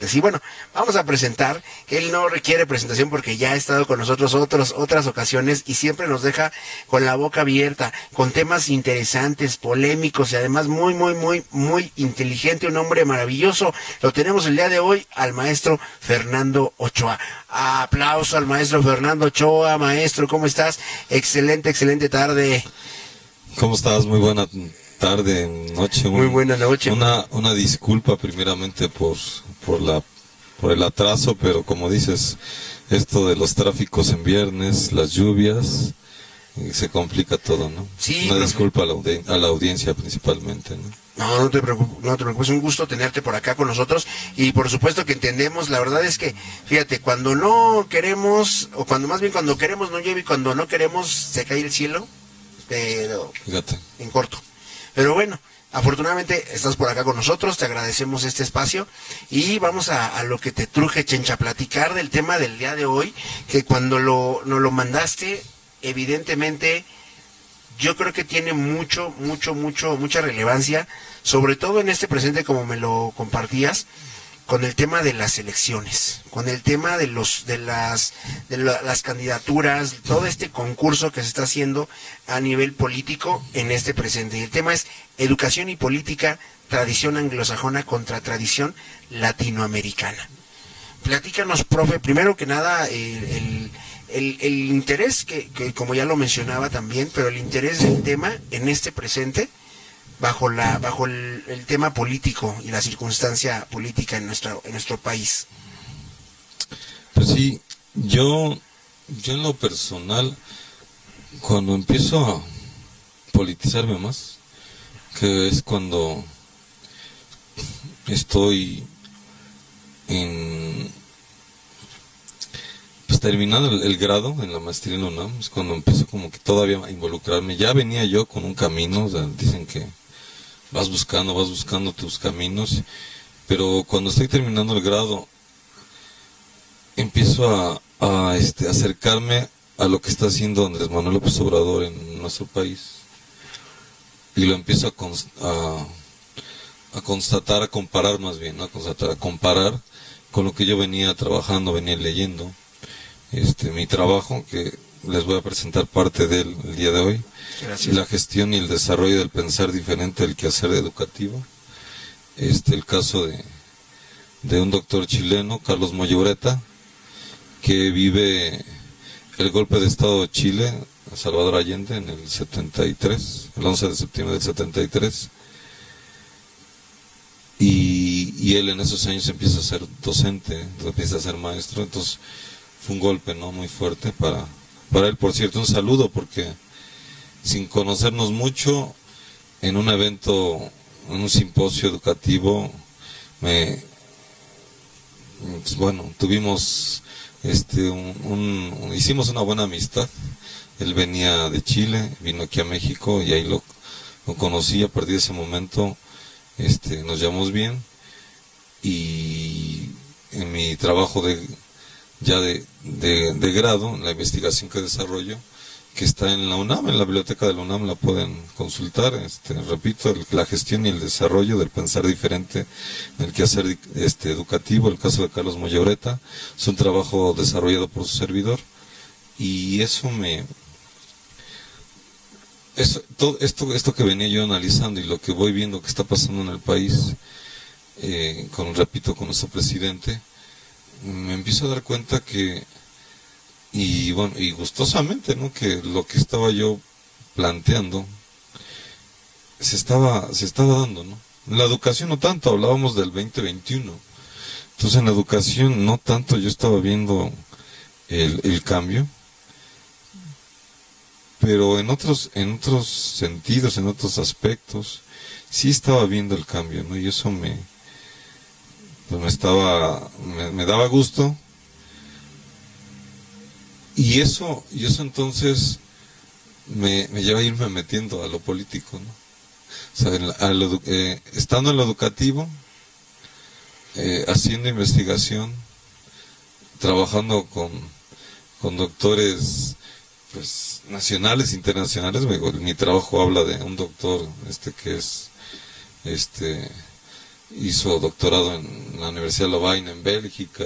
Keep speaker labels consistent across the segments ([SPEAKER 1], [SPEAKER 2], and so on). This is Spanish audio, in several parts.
[SPEAKER 1] Sí, bueno, vamos a presentar, que él no requiere presentación porque ya ha estado con nosotros otras ocasiones y siempre nos deja con la boca abierta, con temas interesantes, polémicos y además muy inteligente, un hombre maravilloso. Lo tenemos el día de hoy al maestro Fernando Ochoa. Aplauso al maestro Fernando Ochoa. Maestro, ¿cómo estás? Excelente tarde.
[SPEAKER 2] ¿Cómo estás? Muy buena tarde, noche.
[SPEAKER 1] Muy buena noche.
[SPEAKER 2] Una disculpa primeramente por el atraso, pero como dices, esto de los tráficos en viernes, las lluvias, se complica todo, ¿no?
[SPEAKER 1] Sí.
[SPEAKER 2] Una disculpa a la audiencia principalmente, ¿no?
[SPEAKER 1] No te preocupes, un gusto tenerte por acá con nosotros y por supuesto que entendemos, la verdad es que, fíjate, cuando no queremos, o cuando queremos no llueve y cuando no queremos se cae el cielo, pero
[SPEAKER 2] Fíjate.
[SPEAKER 1] En corto. Pero bueno, afortunadamente estás por acá con nosotros, te agradecemos este espacio y vamos a lo que te truje, Chencha, platicar del tema del día de hoy, que cuando nos lo mandaste, evidentemente, yo creo que tiene mucha relevancia, sobre todo en este presente como me lo compartías, con el tema de las elecciones, con el tema de las candidaturas, todo este concurso que se está haciendo a nivel político en este presente. Y el tema es educación y política, tradición anglosajona contra tradición latinoamericana. Platícanos, profe, primero que nada, el interés que como ya lo mencionaba también, pero el interés del tema en este presente, bajo el tema político y la circunstancia política en nuestro país.
[SPEAKER 2] Pues sí, yo en lo personal, cuando empiezo a politizarme más, que es cuando estoy pues terminando el grado en la maestría en la UNAM, es cuando empiezo como que todavía a involucrarme. Ya venía yo con un camino, o sea, dicen que vas buscando tus caminos, pero cuando estoy terminando el grado empiezo a acercarme a lo que está haciendo Andrés Manuel López Obrador en nuestro país y lo empiezo a constatar, a comparar más bien, ¿no? A comparar con lo que yo venía trabajando, venía leyendo. Mi trabajo, que les voy a presentar parte de él el día de hoy.
[SPEAKER 1] Gracias.
[SPEAKER 2] La gestión y el desarrollo del pensar diferente del quehacer educativo. El caso de un doctor chileno, Carlos Moyureta, que vive el golpe de Estado de Chile a Salvador Allende en el 73, el 11 de septiembre del 73. Y él en esos años empieza a ser docente, empieza a ser maestro, entonces fue un golpe, ¿no?, muy fuerte para él. Por cierto, un saludo, porque sin conocernos mucho, en un evento, en un simposio educativo, tuvimos hicimos una buena amistad. Él venía de Chile, vino aquí a México y ahí lo conocí. A partir de ese momento nos llevamos bien, y en mi trabajo de grado, en la investigación que desarrollo, que está en la UNAM, en la biblioteca de la UNAM, la pueden consultar, repito, la gestión y el desarrollo del pensar diferente en el quehacer educativo, el caso de Carlos Moyureta, es un trabajo desarrollado por su servidor, y todo esto que venía yo analizando y lo que voy viendo que está pasando en el país, con nuestro presidente, me empiezo a dar cuenta que, y gustosamente, ¿no?, que lo que estaba yo planteando se estaba dando, ¿no? En la educación no tanto, hablábamos del 2021, entonces en la educación no tanto yo estaba viendo el cambio, pero en otros sentidos, en otros aspectos, sí estaba viendo el cambio, ¿no? Y eso me daba gusto, y eso entonces me lleva a irme metiendo a lo político, ¿no? O sea, estando en lo educativo, haciendo investigación, trabajando con doctores, pues, nacionales, internacionales. Mi trabajo habla de un doctor que es hizo doctorado en la Universidad Lovaina en Bélgica,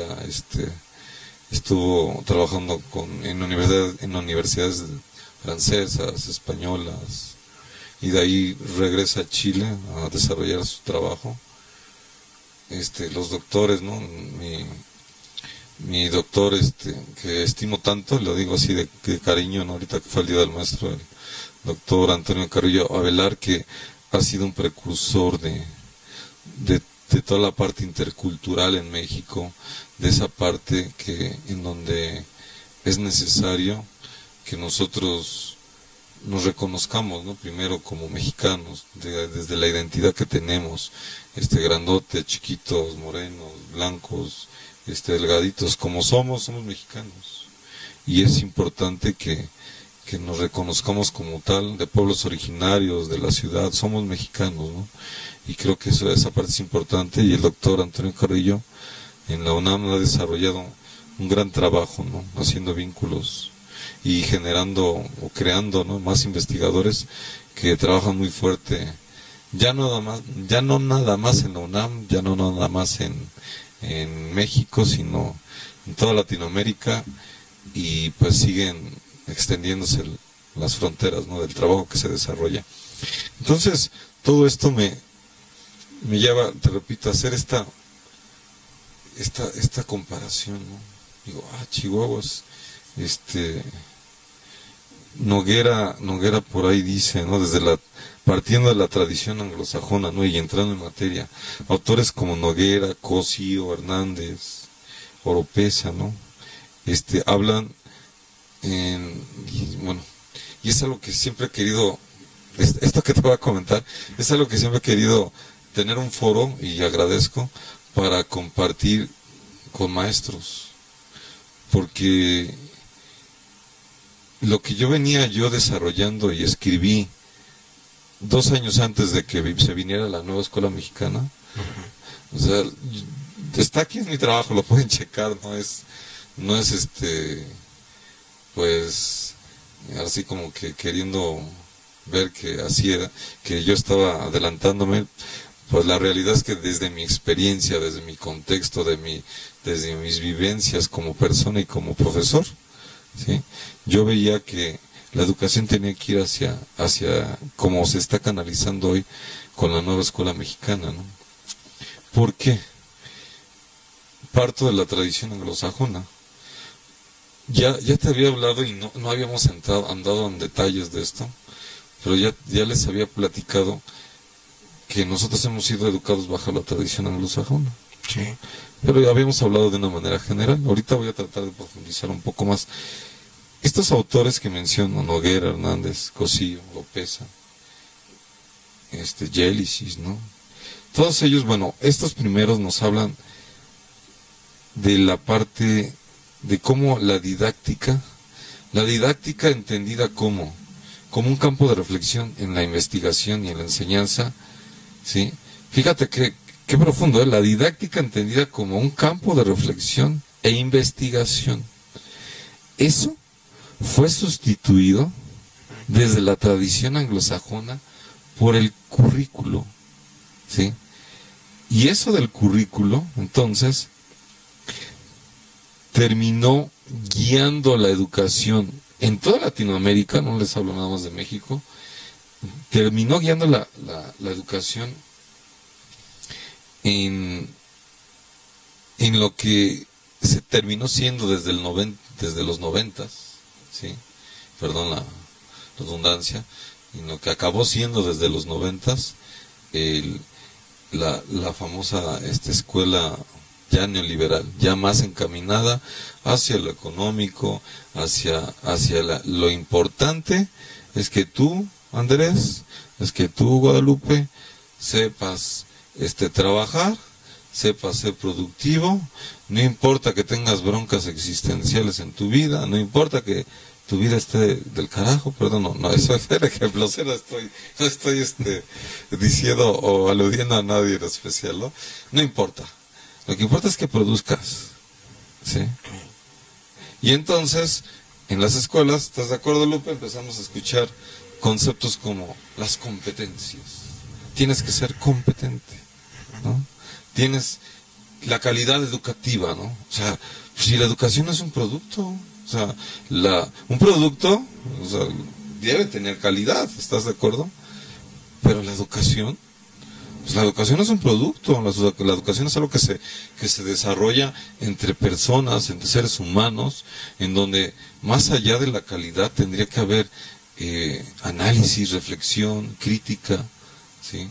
[SPEAKER 2] estuvo trabajando en universidades francesas, españolas, y de ahí regresa a Chile a desarrollar su trabajo. Los doctores, ¿no? Mi doctor, que estimo tanto, lo digo así de cariño, ¿no? Ahorita que fue el Día del Maestro, el doctor Antonio Carrillo Avelar, que ha sido un precursor de toda la parte intercultural en México, de esa parte en donde es necesario que nosotros nos reconozcamos, ¿no? Primero como mexicanos, desde la identidad que tenemos, grandote, chiquitos, morenos, blancos, delgaditos, como somos mexicanos. Y es importante que nos reconozcamos como tal, de pueblos originarios, de la ciudad, somos mexicanos, ¿no? Y creo que esa parte es importante, y el doctor Antonio Carrillo en la UNAM ha desarrollado un gran trabajo, ¿no? Haciendo vínculos y generando o creando, ¿no? Más investigadores que trabajan muy fuerte, ya no nada más en la UNAM, ya no nada más en México, sino en toda Latinoamérica, y pues siguen extendiéndose las fronteras, ¿no? Del trabajo que se desarrolla. Entonces, todo esto me lleva, te repito, a hacer esta comparación, ¿no? Digo, chihuahuas, Noguera por ahí dice, ¿no? Partiendo de la tradición anglosajona, ¿no? Y entrando en materia, autores como Noguera, Cosío, Hernández, Oropesa, ¿no? Hablan y es algo que siempre he querido, esto que te voy a comentar, es algo que siempre he querido tener un foro, y agradezco, para compartir con maestros, porque lo que yo venía desarrollando y escribí 2 años antes de que se viniera la nueva escuela mexicana, o sea, está aquí en mi trabajo, lo pueden checar, no es pues así como que queriendo ver que así era, que yo estaba adelantándome. Pues la realidad es que desde mi experiencia, desde mi contexto, desde mis vivencias como persona y como profesor, ¿sí? Yo veía que la educación tenía que ir hacia como se está canalizando hoy con la nueva escuela mexicana, ¿no? ¿Por qué? Parto de la tradición anglosajona. Ya te había hablado y no habíamos andado en detalles de esto, pero ya les había platicado que nosotros hemos sido educados bajo la tradición anglosajona.
[SPEAKER 1] Sí.
[SPEAKER 2] Pero ya habíamos hablado de una manera general. Ahorita voy a tratar de profundizar un poco más. Estos autores que menciono, Noguera, Hernández, Cosío, Oropesa, Gélisis, ¿no? Todos ellos, estos primeros nos hablan de la parte de cómo la didáctica entendida como un campo de reflexión en la investigación y en la enseñanza, ¿sí? Fíjate qué profundo, ¿eh? La didáctica entendida como un campo de reflexión e investigación. Eso fue sustituido desde la tradición anglosajona por el currículo, ¿sí? Y eso del currículo, entonces, terminó guiando la educación en toda Latinoamérica, no les hablo nada más de México, terminó guiando la educación en lo que se terminó siendo desde los 90, ¿sí? Perdón la redundancia, en lo que acabó siendo desde los 90, la famosa escuela ya neoliberal, ya más encaminada hacia lo económico, hacia lo importante es que tú, Andrés, es que tú, Guadalupe, sepas trabajar, sepas ser productivo, no importa que tengas broncas existenciales en tu vida, no importa que tu vida esté del carajo, perdón, no, eso es el ejemplo, o sea, no estoy diciendo o aludiendo a nadie en especial, ¿no? No importa. Lo que importa es que produzcas, ¿sí? Y entonces, en las escuelas, ¿estás de acuerdo, Lupe? Empezamos a escuchar conceptos como las competencias. Tienes que ser competente, ¿no? tienes la calidad educativa, ¿no? O sea, si la educación es un producto, o sea, un producto, o sea, debe tener calidad, ¿estás de acuerdo? Pero la educación, pues la educación es un producto, la educación es algo que se desarrolla entre personas, entre seres humanos, en donde más allá de la calidad tendría que haber análisis, reflexión, crítica, ¿sí?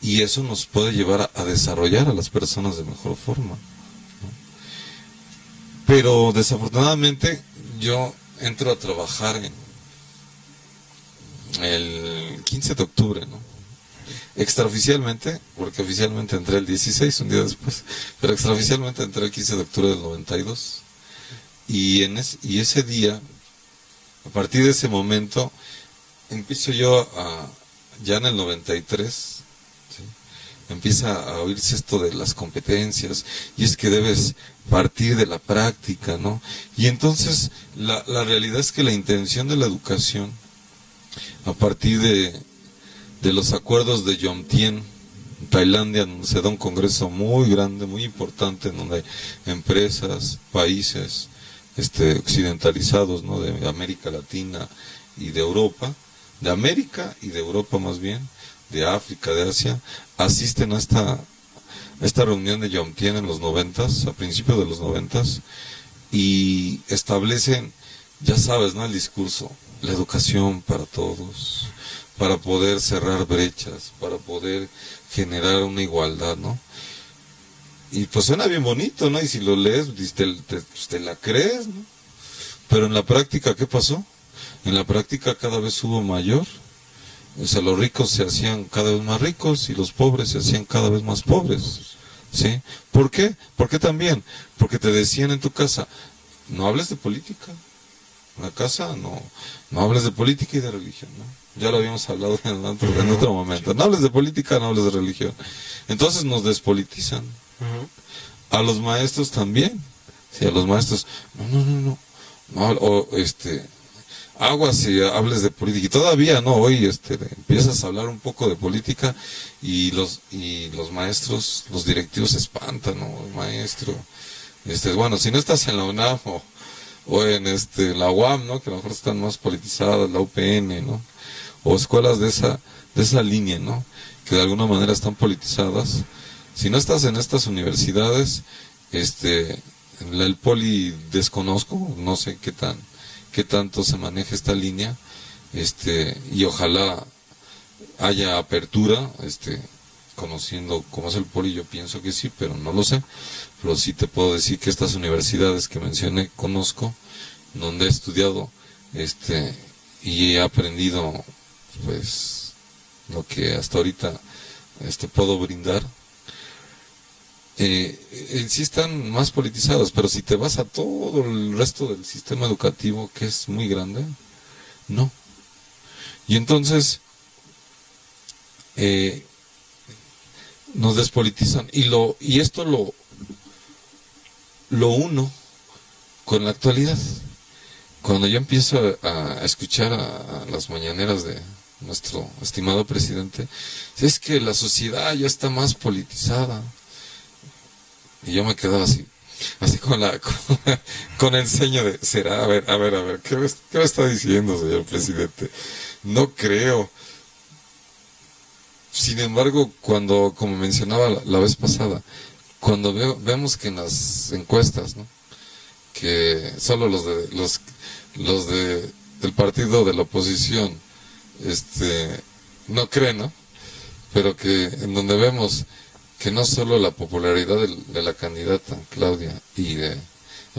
[SPEAKER 2] Y eso nos puede llevar a desarrollar a las personas de mejor forma, ¿no? Pero desafortunadamente yo entro a trabajar en el 15 de octubre, ¿no? Extraoficialmente, porque oficialmente entré el 16, un día después, pero extraoficialmente entré el 15 de octubre del 92. Y ese día, a partir de ese momento, empiezo yo ya en el 93, ¿sí? Empieza a oírse esto de las competencias, y es que debes partir de la práctica, ¿no? Y entonces, la realidad es que la intención de la educación, a partir de los acuerdos de Yomtien, Tailandia, donde se da un congreso muy grande, muy importante, en donde hay empresas, países occidentalizados, ¿no? De América Latina y de Europa, de América y de Europa más bien, de África, de Asia, asisten a esta reunión de Yomtien en los 90s, a principios de los 90s, y establecen, ya sabes, ¿no? El discurso, la educación para todos, para poder cerrar brechas, para poder generar una igualdad, ¿no? Y pues suena bien bonito, ¿no? Y si lo lees, te la crees, ¿no? Pero en la práctica, ¿qué pasó? En la práctica cada vez hubo mayor. O sea, los ricos se hacían cada vez más ricos y los pobres se hacían cada vez más pobres, ¿sí? ¿Por qué? ¿Por qué también? Porque te decían en tu casa, no hables de política. En la casa no hables de política y de religión, ¿no? Ya lo habíamos hablado en otro momento. No hables de política, no hables de religión. Entonces nos despolitizan. A los maestros también. Sí, a los maestros, no, aguas si hables de política. Y todavía no, hoy empiezas a hablar un poco de política y los maestros, los directivos se espantan, ¿no? El maestro, bueno, si no estás en la UNAM o en la UAM, ¿no? Que a lo mejor están más politizadas, la UPN, ¿no? O escuelas de esa línea, ¿no? Que de alguna manera están politizadas. Si no estás en estas universidades, el poli desconozco, no sé qué tanto se maneja esta línea, y ojalá haya apertura, conociendo cómo es el poli, yo pienso que sí, pero no lo sé. Pero sí te puedo decir que estas universidades que mencioné conozco, donde he estudiado, y he aprendido, pues, lo que hasta ahorita puedo brindar. Sí están más politizados, pero si te vas a todo el resto del sistema educativo, que es muy grande, no. Y entonces nos despolitizan, y esto lo uno con la actualidad. Cuando yo empiezo a escuchar a las mañaneras de nuestro estimado presidente, es que la sociedad ya está más politizada. Y yo me quedaba así con el ceño de, ¿será? A ver, ¿qué me está diciendo, señor presidente? No creo. Sin embargo, como mencionaba la vez pasada, cuando vemos que en las encuestas, ¿no? Que solo los del partido de la oposición, no creen, ¿no? Pero que en donde vemos que no solo la popularidad de la candidata Claudia y del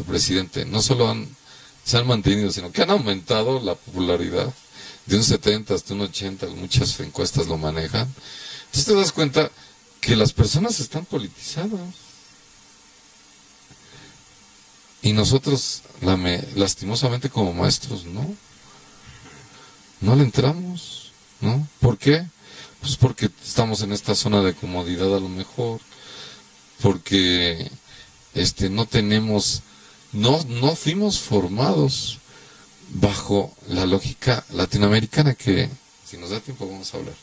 [SPEAKER 2] presidente, no solo se han mantenido, sino que han aumentado la popularidad de un 70 hasta un 80, muchas encuestas lo manejan. Entonces te das cuenta que las personas están politizadas. Y nosotros, lastimosamente como maestros, no le entramos, ¿no? ¿Por qué? Pues porque estamos en esta zona de comodidad a lo mejor, porque no fuimos formados bajo la lógica latinoamericana, que si nos da tiempo vamos a hablar,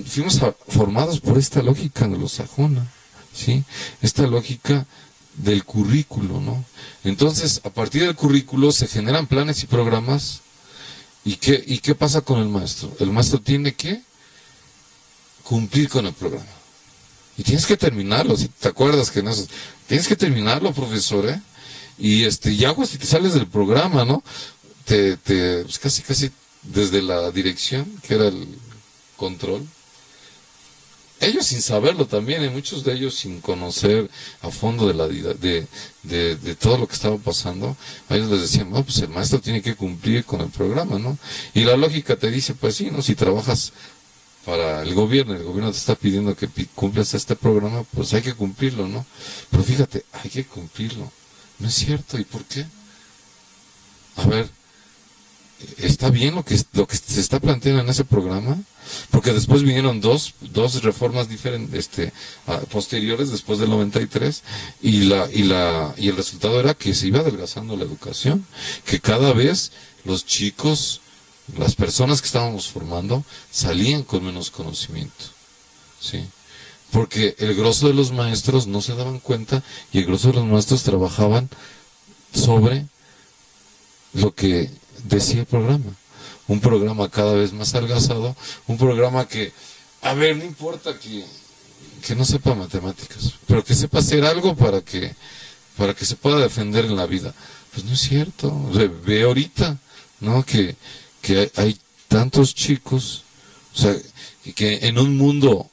[SPEAKER 2] fuimos formados por esta lógica anglosajona, ¿sí? Esta lógica del currículo, ¿no? Entonces, a partir del currículo se generan planes y programas. ¿Y qué pasa con el maestro? El maestro tiene que cumplir con el programa. Y tienes que terminarlo, si te acuerdas que en eso, tienes que terminarlo, profesor, ¿eh? Y agua si te sales del programa, ¿no? Pues casi desde la dirección, que era el control. Ellos sin saberlo también, y muchos de ellos sin conocer a fondo de todo lo que estaba pasando, a ellos les decían, no, pues el maestro tiene que cumplir con el programa, ¿no? Y la lógica te dice, pues sí, ¿no? Si trabajas para el gobierno te está pidiendo que cumplas este programa, pues hay que cumplirlo, ¿no? Pero fíjate, hay que cumplirlo. No es cierto, ¿y por qué? A ver, ¿está bien lo que se está planteando en ese programa? Porque después vinieron dos reformas diferentes, posteriores, después del 93, y el resultado era que se iba adelgazando la educación, que cada vez los chicos, las personas que estábamos formando, salían con menos conocimiento, ¿sí? Porque el grosso de los maestros no se daban cuenta, y el grosso de los maestros trabajaban sobre lo que decía el programa. Un programa cada vez más adelgazado, un programa que, a ver, no importa que no sepa matemáticas, pero que sepa hacer algo para que se pueda defender en la vida. Pues no es cierto. Ve ahorita, ¿no? Que hay tantos chicos, o sea, que en un mundo,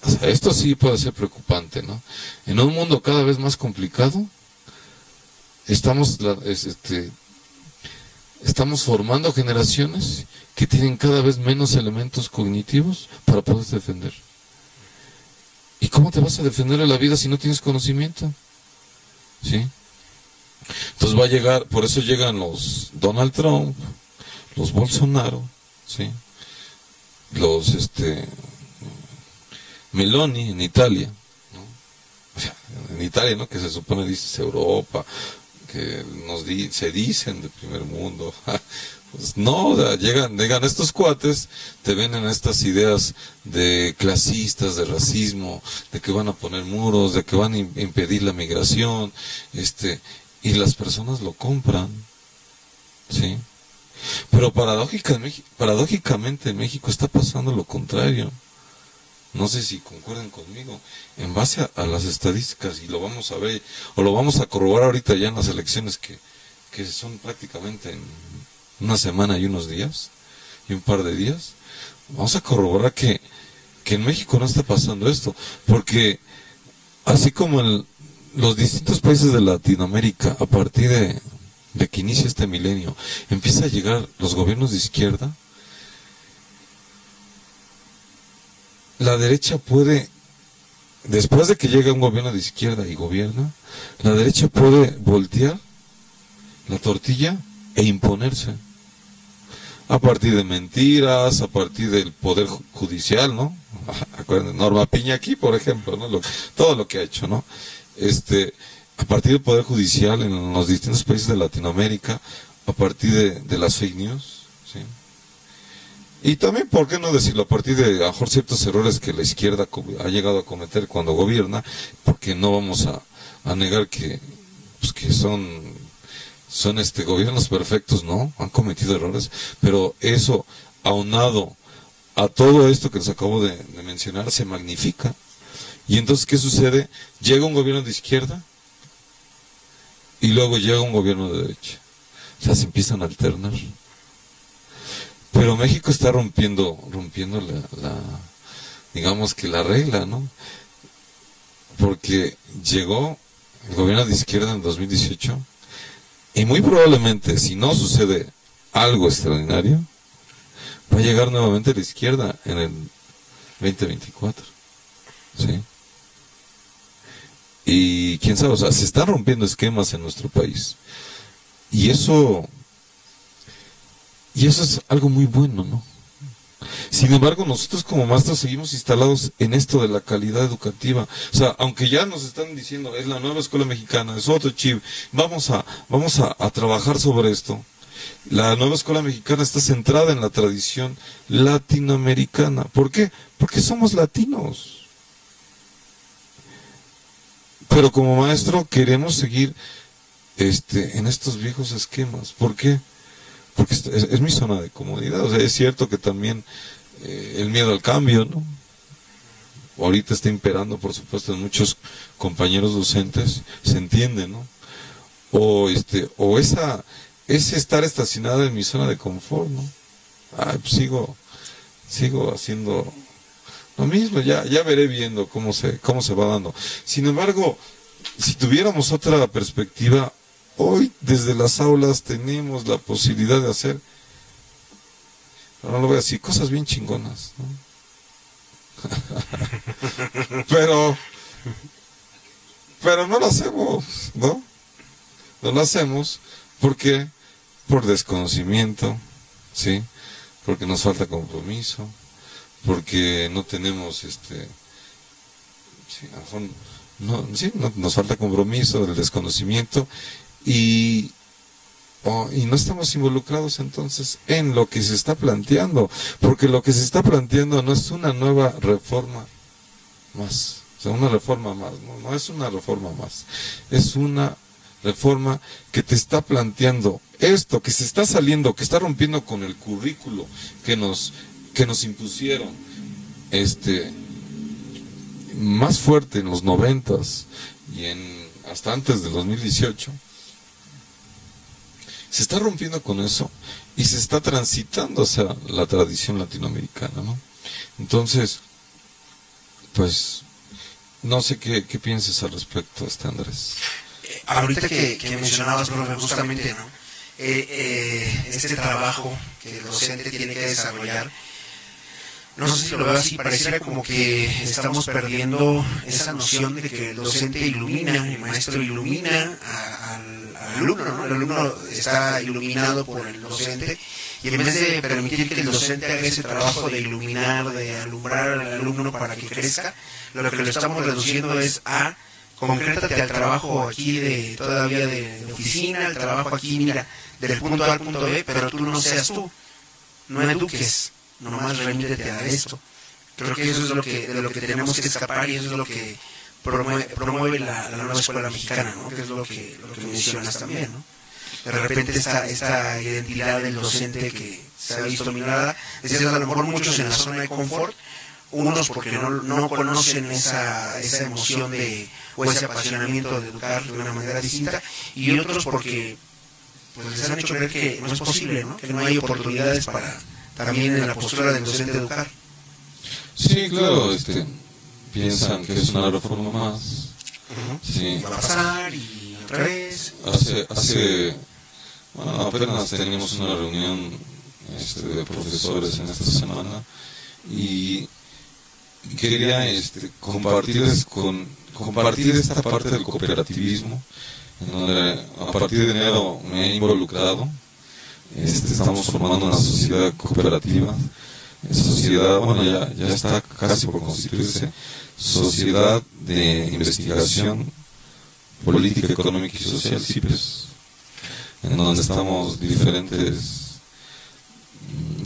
[SPEAKER 2] o sea, esto sí puede ser preocupante, ¿no? En un mundo cada vez más complicado, estamos formando generaciones que tienen cada vez menos elementos cognitivos para poderse defender. ¿Y cómo te vas a defender en la vida si no tienes conocimiento? ¿Sí? Entonces va a llegar, por eso llegan los Donald Trump, los Bolsonaro, ¿sí? Los Meloni en Italia, ¿no? O sea, en Italia, ¿no? Que se supone, dices, Europa, que se dicen de primer mundo. Pues no, llegan estos cuates, te venden estas ideas de clasistas, de racismo, de que van a poner muros, de que van a impedir la migración, y las personas lo compran, ¿sí? Pero paradójicamente en México está pasando lo contrario. No sé si concuerdan conmigo. En base a las estadísticas, y lo vamos a ver, o lo vamos a corroborar ahorita ya en las elecciones que son prácticamente en una semana y unos días, y un par de días, vamos a corroborar que en México no está pasando esto. Porque así como en los distintos países de Latinoamérica, a partir de que inicia este milenio, empieza a llegar los gobiernos de izquierda, la derecha puede, después de que llega un gobierno de izquierda y gobierna, la derecha puede voltear la tortilla e imponerse. A partir de mentiras, a partir del poder judicial, ¿no? Acuérdense, Norma Piña aquí, por ejemplo, ¿no? Todo lo que ha hecho, ¿no? A partir del poder judicial en los distintos países de Latinoamérica, a partir de las fake news, ¿sí? Y también, ¿por qué no decirlo? A partir de, a lo mejor, ciertos errores que la izquierda ha llegado a cometer cuando gobierna, porque no vamos a negar que son gobiernos perfectos, ¿no? Han cometido errores, pero eso, aunado a todo esto que les acabo de mencionar, se magnifica. Y entonces, ¿qué sucede? Llega un gobierno de izquierda y luego llega un gobierno de derecha. O sea, se empiezan a alternar. Pero México está rompiendo digamos que la regla, ¿no? Porque llegó el gobierno de izquierda en 2018 y muy probablemente, si no sucede algo extraordinario, va a llegar nuevamente la izquierda en el 2024, ¿sí? Y quién sabe, o sea, se están rompiendo esquemas en nuestro país. Y eso es algo muy bueno, ¿no? Sin embargo, nosotros como maestros seguimos instalados en esto de la calidad educativa. O sea, aunque ya nos están diciendo, es la nueva escuela mexicana, es otro chip, vamos a trabajar sobre esto. La nueva escuela mexicana está centrada en la tradición latinoamericana. ¿Por qué? Porque somos latinos. Pero como maestro queremos seguir en estos viejos esquemas. ¿Por qué? Porque es mi zona de comodidad. O sea, es cierto que también el miedo al cambio, ¿no? Ahorita está imperando, por supuesto, en muchos compañeros docentes, se entiende, ¿no? O ese estar estacionado en mi zona de confort, ¿no? Pues sigo haciendo lo mismo, ya veré viendo cómo se va dando. Sin embargo, si tuviéramos otra perspectiva, hoy desde las aulas tenemos la posibilidad de hacer, no lo voy a decir, cosas bien chingonas, ¿no? pero no lo hacemos, ¿no? No lo hacemos porque por desconocimiento, ¿sí? Porque nos falta compromiso, porque no tenemos nos falta compromiso, el desconocimiento y no estamos involucrados entonces en lo que se está planteando, porque lo que se está planteando no es una nueva reforma más, o sea, una reforma más, no es una reforma más, es una reforma que te está planteando esto, que se está saliendo, que está rompiendo con el currículo que nos impusieron, más fuerte en los 90s y hasta antes del 2018. Se está rompiendo con eso y se está transitando hacia la tradición latinoamericana, ¿no? Entonces, pues, no sé qué pienses al respecto, Andrés.
[SPEAKER 1] Ahorita que mencionabas, profe, justamente, ¿no? Este trabajo que el docente tiene que desarrollar, no sé si lo veo así, pareciera como que estamos perdiendo esa noción de que el docente ilumina, el maestro ilumina al alumno, ¿no? El alumno está iluminado por el docente y en vez de permitir que el docente haga ese trabajo de iluminar, de alumbrar al alumno para que crezca, lo que lo estamos reduciendo es a concrétate al trabajo aquí todavía de oficina, al trabajo aquí, mira, del punto A al punto B, pero tú no seas tú, no eduques, nomás remítete a esto. Creo que eso es de lo que tenemos que escapar y eso es lo que promueve la nueva escuela mexicana, ¿no? Que es lo que mencionas también, ¿no? De repente esta identidad del docente que se ha visto minada, decías, a lo mejor muchos en la zona de confort, unos porque no conocen esa emoción o ese apasionamiento de educar de una manera distinta, y otros porque pues les han hecho creer que no es posible, ¿no? Que no hay oportunidades para también en la postura del docente de educar.
[SPEAKER 2] Sí, claro, piensan que es una reforma más. Sí.
[SPEAKER 1] Va a pasar y otra vez.
[SPEAKER 2] Bueno, apenas teníamos una reunión de profesores en esta semana y quería compartir esta parte del cooperativismo, en donde a partir de enero me he involucrado. Estamos formando una sociedad cooperativa, sociedad, bueno, ya está casi por constituirse, Sociedad de Investigación Política, Económica y Social, CIPES, en donde estamos diferentes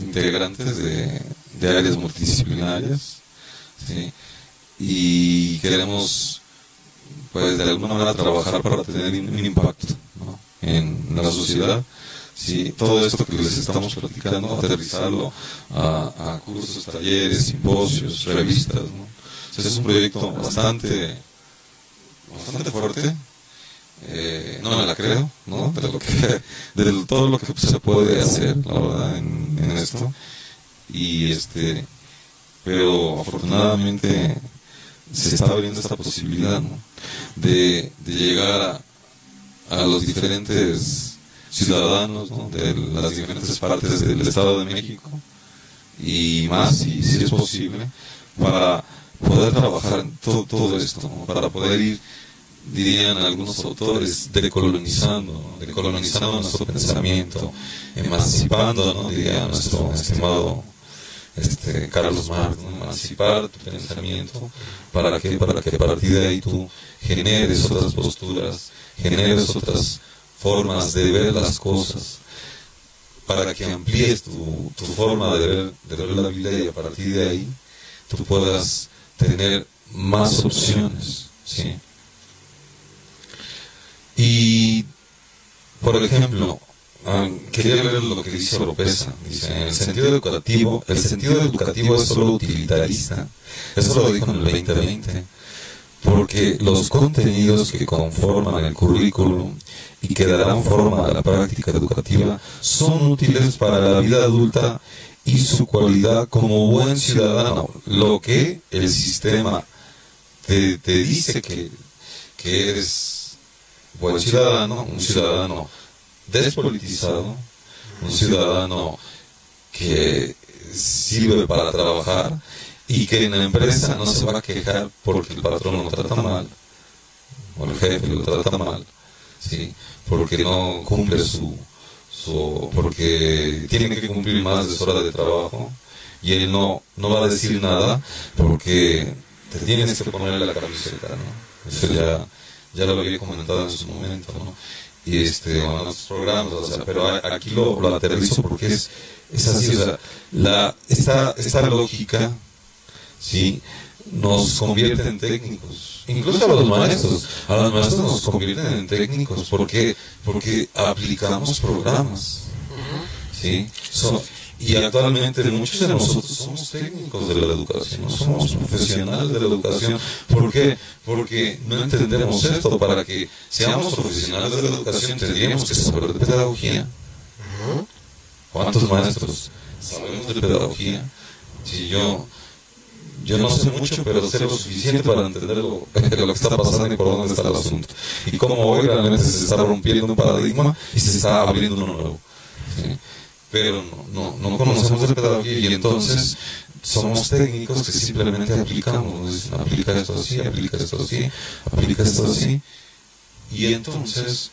[SPEAKER 2] integrantes de áreas multidisciplinarias, ¿sí? Y queremos, pues, de alguna manera trabajar para tener un impacto, ¿no?, en la sociedad. Sí, todo esto que les estamos platicando, aterrizarlo a cursos, talleres, simposios, revistas, ¿no? O sea, es un proyecto bastante fuerte. No me la creo, ¿no? De todo lo que se puede hacer, la verdad, en esto. Y pero afortunadamente se está abriendo esta posibilidad, ¿no?, de llegar a los diferentes ciudadanos, ¿no?, de las diferentes partes del Estado de México y más, si es posible, para poder trabajar en todo esto, ¿no?, para poder ir, dirían algunos autores, decolonizando nuestro pensamiento, emancipando, ¿no?, diría nuestro estimado Carlos Marx, ¿no?, emancipar tu pensamiento para que a partir de ahí tú generes otras posturas, generes otras formas de ver las cosas. para que amplíes tu forma de ver la vida, y a partir de ahí tú puedas tener más opciones, ¿sí? Y, por ejemplo, quería leer lo que dice Oropesa. Dice, en el sentido educativo es solo utilitarista. Eso lo dijo en el 2020. Porque los contenidos que conforman el currículum y que darán forma a la práctica educativa son útiles para la vida adulta y su cualidad como buen ciudadano. Lo que el sistema te dice que eres buen ciudadano, un ciudadano despolitizado, un ciudadano que sirve para trabajar, y que en la empresa no se va a quejar porque el patrón lo trata mal, o el jefe lo trata mal, ¿sí? Porque no cumple porque tiene que cumplir más de su hora de trabajo, y él no va a decir nada porque te tienes que ponerle la camiseta, ¿no? Eso ya lo había comentado en su momento, ¿no? Y en otros programas, o sea, pero aquí lo aterrizo porque es así, o sea, esta lógica, ¿sí?, nos convierte en técnicos. Incluso a los maestros nos convierten en técnicos porque aplicamos programas, ¿sí? Y actualmente muchos de nosotros somos técnicos de la educación, no somos profesionales de la educación. ¿Por qué? Porque no entendemos esto. Para que seamos profesionales de la educación tendríamos que saber de pedagogía. ¿Cuántos maestros sabemos de pedagogía? Si yo no sé mucho, pero sé lo suficiente para entender lo que está pasando y por dónde está el asunto. Y cómo hoy realmente se está rompiendo un paradigma y se está abriendo uno nuevo, ¿sí? Pero no conocemos de pedagogía, y entonces somos técnicos que simplemente aplicamos. Aplica esto así, aplica esto así, aplica esto así. Y entonces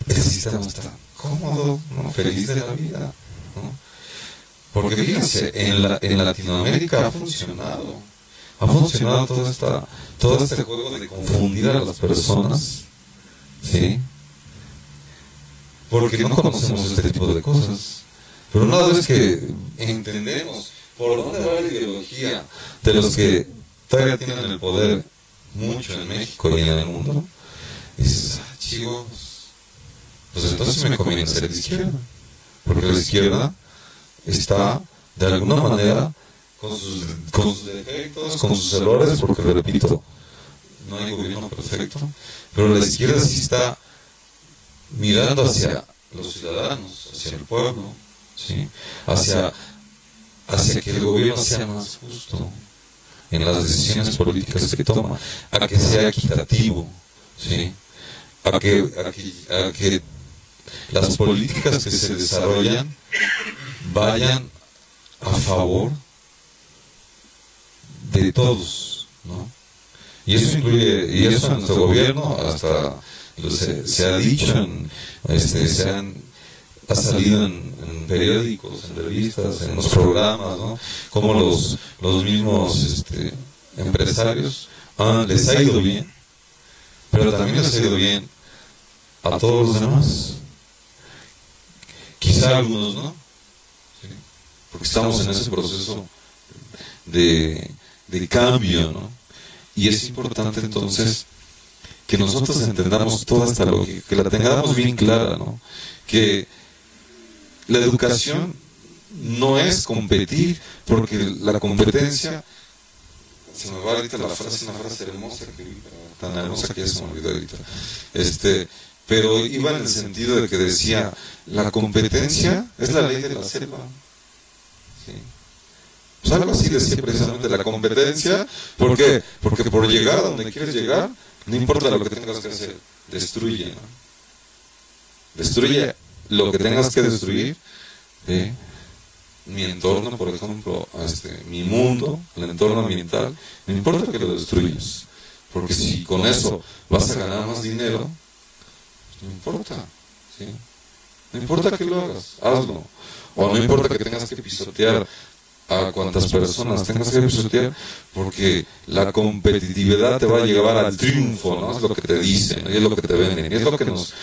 [SPEAKER 2] el sistema está cómodo, ¿no? Feliz de la vida, ¿no? Porque fíjense, en Latinoamérica ha funcionado todo este juego de confundir a las personas, ¿sí? Porque no conocemos este tipo de cosas. Pero una vez que entendemos por dónde va la ideología de los que todavía tienen el poder mucho en México y en el mundo, dices, chicos, pues entonces me conviene ser de izquierda. Porque la izquierda está, de alguna manera, con sus defectos, con sus errores, porque, repito, no hay gobierno perfecto, pero la izquierda sí está mirando hacia los ciudadanos, hacia el pueblo, ¿sí? hacia que el gobierno sea más justo en las decisiones políticas que toma, a que sea equitativo, ¿sí? a que las políticas que se desarrollan vayan a favor de todos, ¿no? Y eso incluye, y eso en nuestro gobierno hasta se ha dicho, ha salido en periódicos, en revistas, en los programas, ¿no? Como los mismos empresarios les ha ido bien, pero también les ha ido bien a todos los demás. Quizá algunos no, ¿sí? Porque estamos en ese proceso de cambio, ¿no? Y es importante entonces que nosotros entendamos toda esta lógica, que la tengamos bien clara, ¿no? Que la educación no es competir, porque la competencia, se me va ahorita la frase, una frase hermosa, tan hermosa que ya se me olvidó ahorita, pero iba en el sentido de que decía, la competencia es la ley de la selva, ¿sí? Pues algo así decía precisamente la competencia. ¿Por qué? Porque por llegar a donde quieres llegar, no importa lo que tengas que hacer, destruye, ¿no? Destruye lo que tengas que destruir, ¿sí? Mi entorno, por ejemplo, mi mundo, el entorno ambiental, no importa que lo destruyas, porque si con eso vas a ganar más dinero, pues no importa, ¿sí? No importa que lo hagas, hazlo. O no importa que tengas que pisotear a cuantas personas tengas que pisotear, porque la competitividad te va a llevar al triunfo, ¿no? Es lo que te dicen, es lo que te venden, y es lo que nos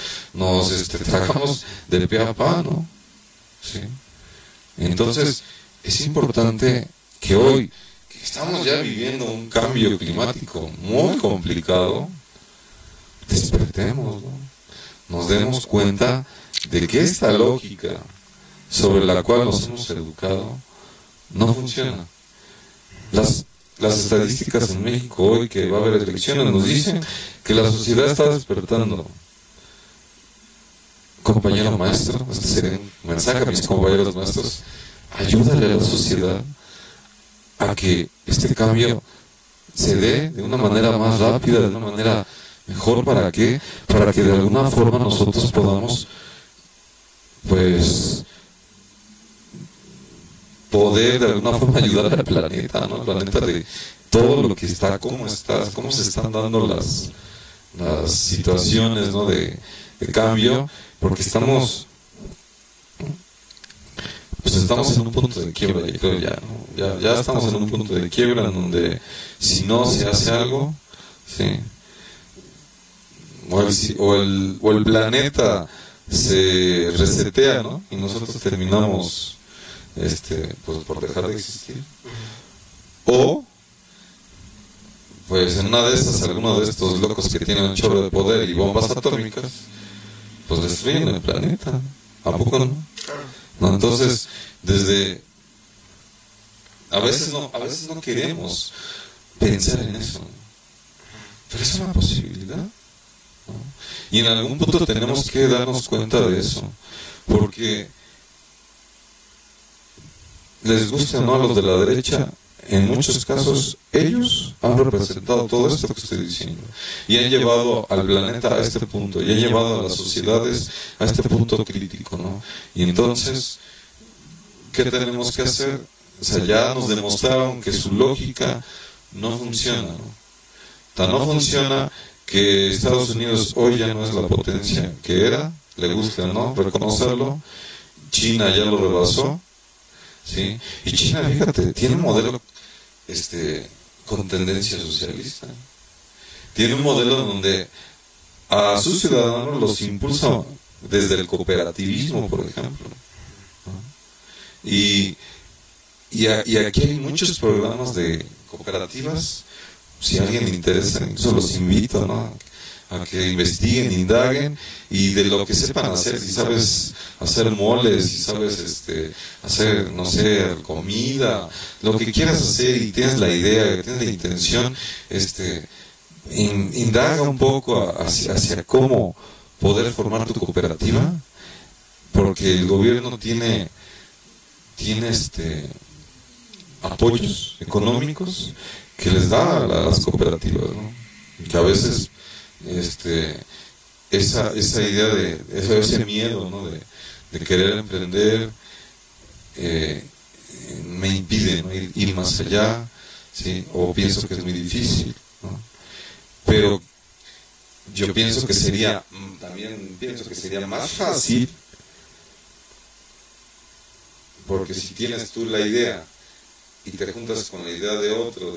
[SPEAKER 2] tragamos de pe a pa, ¿no? ¿Sí? Entonces, es importante que hoy, que estamos ya viviendo un cambio climático muy complicado, despertemos, ¿no? Nos demos cuenta de que esta lógica sobre la cual nos hemos educado no funciona. Las estadísticas en México hoy, que va a haber elecciones, nos dicen que la sociedad está despertando. Compañero maestro, este sería un mensaje a mis compañeros maestros: ayúdale a la sociedad a que este cambio se dé de una manera más rápida, de una manera mejor. ¿Para qué? Para que de alguna forma nosotros podamos, pues, poder de alguna forma ayudar al planeta, ¿no? El planeta de todo lo que está, cómo se están dando las situaciones, ¿no? de cambio, porque estamos en un punto de quiebra, yo creo ya, ¿no? Ya estamos en un punto de quiebra en donde si no se hace algo, ¿sí? O el planeta se resetea, ¿no? Y nosotros terminamos pues por dejar de existir. O pues en una de esas, alguno de estos locos que tienen un chorro de poder y bombas atómicas, pues destruyen el planeta. ¿A poco no? No, entonces, a veces no queremos pensar en eso, pero es una posibilidad, ¿no? Y en algún punto tenemos que darnos cuenta de eso, porque les guste o no a los de la derecha, en muchos casos ellos han representado todo esto que estoy diciendo y han llevado al planeta a este punto y han llevado a las sociedades a este punto crítico, ¿no? Y entonces, ¿qué tenemos que hacer? O sea, ya nos demostraron que su lógica no funciona, ¿no? Tan no funciona que Estados Unidos hoy ya no es la potencia que era, le gusta o no reconocerlo. China ya lo rebasó, ¿sí? Y China, fíjate, tiene un modelo con tendencia socialista. Tiene un modelo donde a sus ciudadanos los impulsa desde el cooperativismo, por ejemplo, ¿no? Y aquí hay muchos programas de cooperativas. Si a alguien le interesa, incluso los invito, ¿no?, a que investiguen, indaguen, y de lo que sepan hacer, si sabes hacer moles, si sabes hacer, no sé, comida, lo que quieras hacer y tienes la idea, tienes la intención, indaga un poco hacia cómo poder formar tu cooperativa, porque el gobierno tiene apoyos económicos que les da a las cooperativas, ¿no? Que a veces esa idea ese miedo, ¿no?, de querer emprender me impide, ¿no?, ir más allá, ¿sí? O pienso que es muy difícil, ¿no? Pero yo pienso que sería más fácil, porque si tienes tú la idea y te juntas con la idea de otro,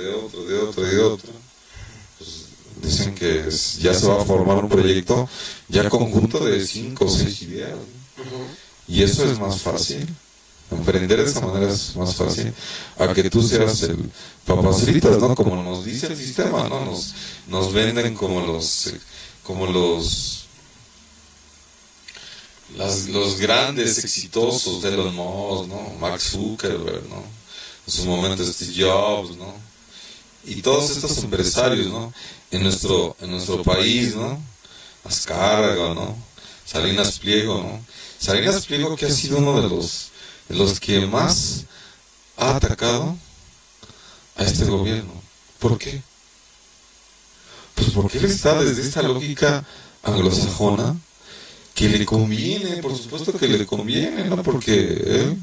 [SPEAKER 2] pues dicen que ya se va a formar un proyecto ya conjunto de 5 o 6 ideas, ¿no? Y eso es más fácil. Emprender de esa manera es más fácil a que tú seas el papas fritas, ¿no? Como nos dice el sistema, ¿no? Nos venden como los grandes exitosos de Elon Musk, ¿no? Mark Zuckerberg, ¿no? En su momento Steve Jobs, ¿no? Y todos estos empresarios, ¿no?, en nuestro país, ¿no? Azcárraga, ¿no? Salinas Pliego, ¿no? Salinas Pliego, que ha sido uno de los que más ha atacado a este gobierno. ¿Por qué? Pues porque él está desde esta lógica anglosajona que le conviene, por supuesto que le conviene, ¿no? Porque él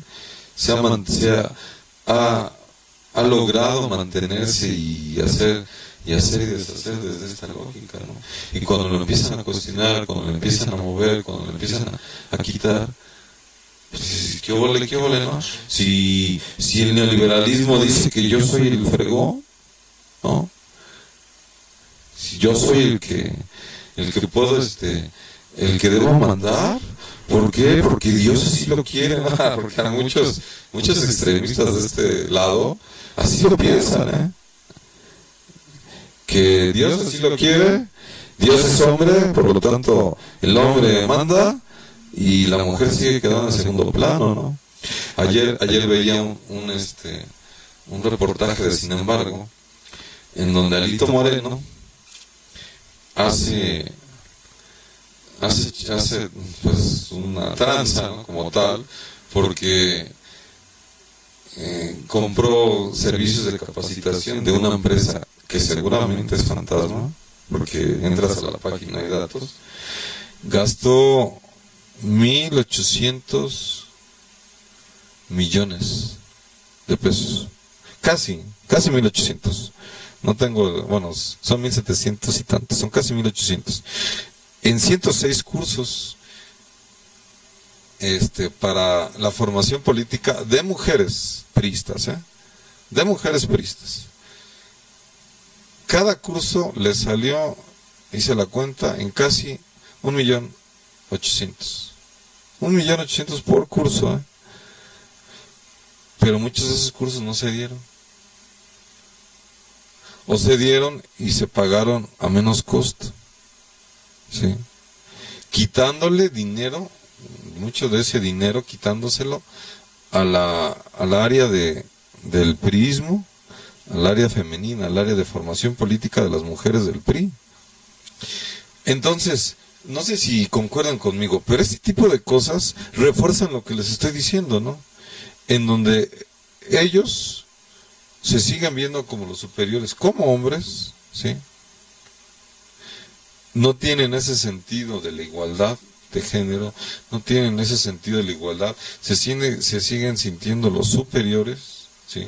[SPEAKER 2] ha logrado mantenerse y hacer y deshacer desde esta lógica, ¿no? Y cuando lo empiezan a cuestionar, cuando lo empiezan a mover, cuando lo empiezan a quitar, pues dices, ¿qué ole, no? Si el neoliberalismo dice que yo soy el fregón, ¿no? Si yo soy el que puedo, el que debo mandar, ¿por qué? Porque Dios así lo quiere, ¿no? Porque a muchos extremistas de este lado así lo piensan, ¿eh? Que Dios así lo quiere, Dios es hombre, por lo tanto el hombre manda y la mujer sigue quedando en segundo plano, ¿no? Ayer veía un reportaje de Sin embargo, en donde Alito Moreno hace pues una tranza, ¿no? Como tal, porque compró servicios de capacitación de una empresa que seguramente es fantasma, porque entras a la página de datos, gastó 1.800 millones de pesos, casi 1.800, no tengo, bueno, son 1.700 y tantos, son casi 1.800, en 106 cursos para la formación política de mujeres priistas, de mujeres priistas. Cada curso le salió, hice la cuenta, en casi 1.800.000. 1.800.000 por curso, Pero muchos de esos cursos no se dieron. O se dieron y se pagaron a menos costo. ¿Sí? Quitándole dinero, mucho de ese dinero, quitándoselo al área del priismo, al área femenina, al área de formación política de las mujeres del PRI. Entonces, no sé si concuerdan conmigo, pero este tipo de cosas refuerzan lo que les estoy diciendo, ¿no? En donde ellos se siguen viendo como los superiores, como hombres, ¿sí? No tienen ese sentido de la igualdad de género, no tienen ese sentido de la igualdad, se siguen sintiendo los superiores, ¿sí?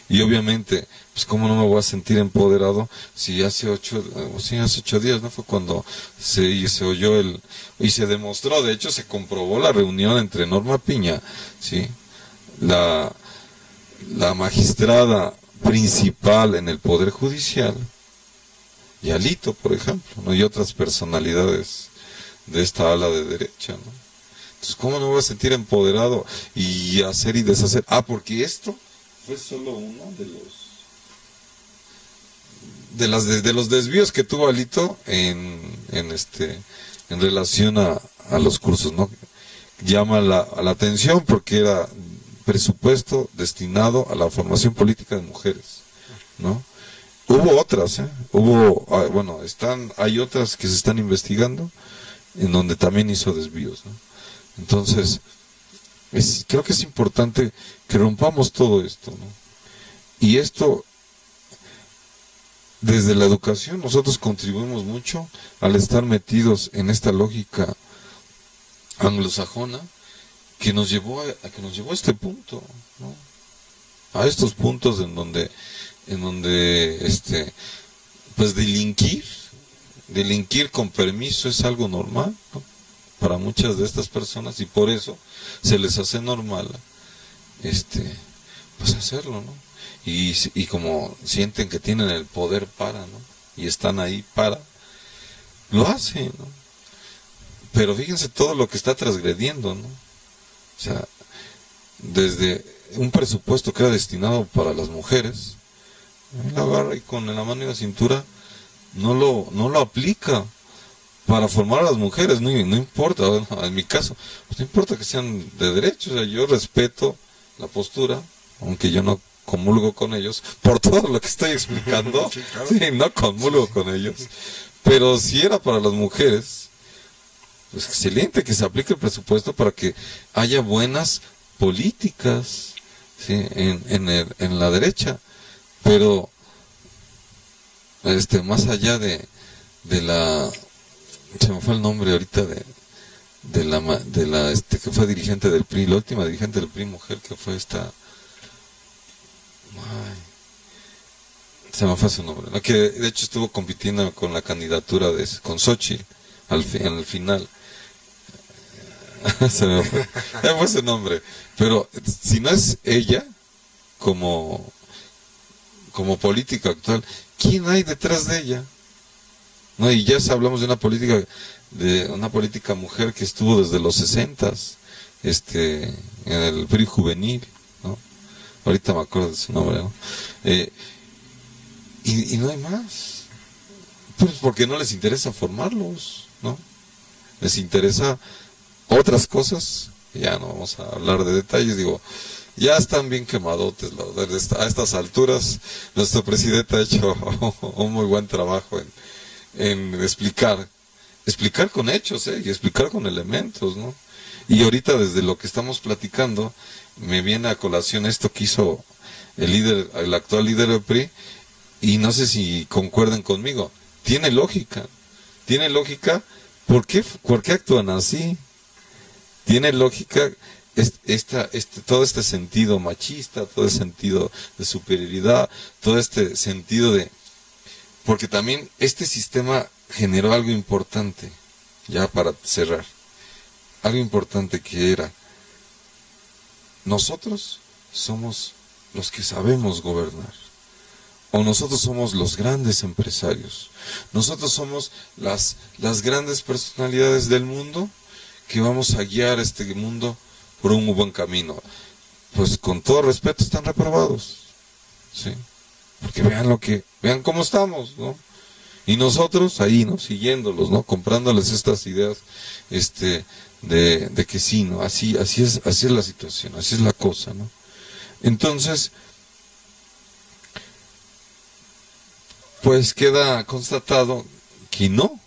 [SPEAKER 2] Y obviamente, pues cómo no me voy a sentir empoderado si hace 8 días, ¿no? Fue cuando se oyó y se demostró, de hecho se comprobó la reunión entre Norma Piña, ¿sí? La magistrada principal en el Poder Judicial, y Alito, por ejemplo, ¿no? Y otras personalidades de esta ala de derecha, ¿no? Entonces, ¿cómo no me voy a sentir empoderado y hacer y deshacer? Porque esto fue solo uno de los desvíos que tuvo Alito en relación a los cursos, ¿no? Llama a la atención porque era presupuesto destinado a la formación política de mujeres, ¿no? Hubo otras, hay otras que se están investigando en donde también hizo desvíos, ¿no? Entonces, creo que es importante que rompamos todo esto, ¿no? Y esto, desde la educación, nosotros contribuimos mucho al estar metidos en esta lógica anglosajona que nos llevó a este punto, ¿no? A estos puntos en donde pues delinquir con permiso es algo normal, ¿no? Para muchas de estas personas, y por eso se les hace normal pues hacerlo, ¿no? Y como sienten que tienen el poder para, ¿no? Y están ahí para, lo hacen, ¿no? Pero fíjense todo lo que está transgrediendo, ¿no? O sea, desde un presupuesto que era destinado para las mujeres, la agarra y con la mano y la cintura no lo aplica para formar a las mujeres, no importa, bueno, en mi caso, pues no importa que sean de derecho, o sea, yo respeto la postura, aunque yo no comulgo con ellos, por todo lo que estoy explicando, sí, claro. Sí, no comulgo con ellos, pero si era para las mujeres, pues excelente que se aplique el presupuesto para que haya buenas políticas, ¿sí? en la derecha, pero más allá de la, se me fue el nombre ahorita de la que fue dirigente del PRI, la última dirigente del PRI mujer que fue se me fue su nombre, ¿no? Que de hecho estuvo compitiendo con la candidatura con Xóchitl en el final, Se me fue su nombre. Pero si no es ella, como política actual, ¿quién hay detrás de ella? No, y ya hablamos de una política mujer que estuvo desde los 60s, en el PRI juvenil, ¿no? Ahorita me acuerdo de su nombre, ¿no? Y no hay más. Pues porque no les interesa formarlos, ¿no? Les interesa otras cosas. Ya no vamos a hablar de detalles, digo, ya están bien quemadotes, la verdad. A estas alturas, nuestro presidente ha hecho un muy buen trabajo en explicar con hechos, y explicar con elementos, ¿no? Y ahorita, desde lo que estamos platicando, me viene a colación esto que hizo el actual líder del PRI, y no sé si concuerden conmigo. Tiene lógica. ¿Por qué actúan así? Tiene lógica todo este sentido machista, todo este sentido de superioridad, todo este sentido de... Porque también este sistema generó algo importante, ya para cerrar, algo importante que era, nosotros somos los que sabemos gobernar, o nosotros somos los grandes empresarios, nosotros somos las grandes personalidades del mundo que vamos a guiar este mundo por un buen camino. Pues con todo respeto están reprobados, ¿sí? Porque vean cómo estamos, ¿no? Y nosotros ahí, ¿no? Siguiéndolos, ¿no? Comprándoles estas ideas, de que sí, ¿no? Así es la situación, así es la cosa, ¿no? Entonces, pues queda constatado que no,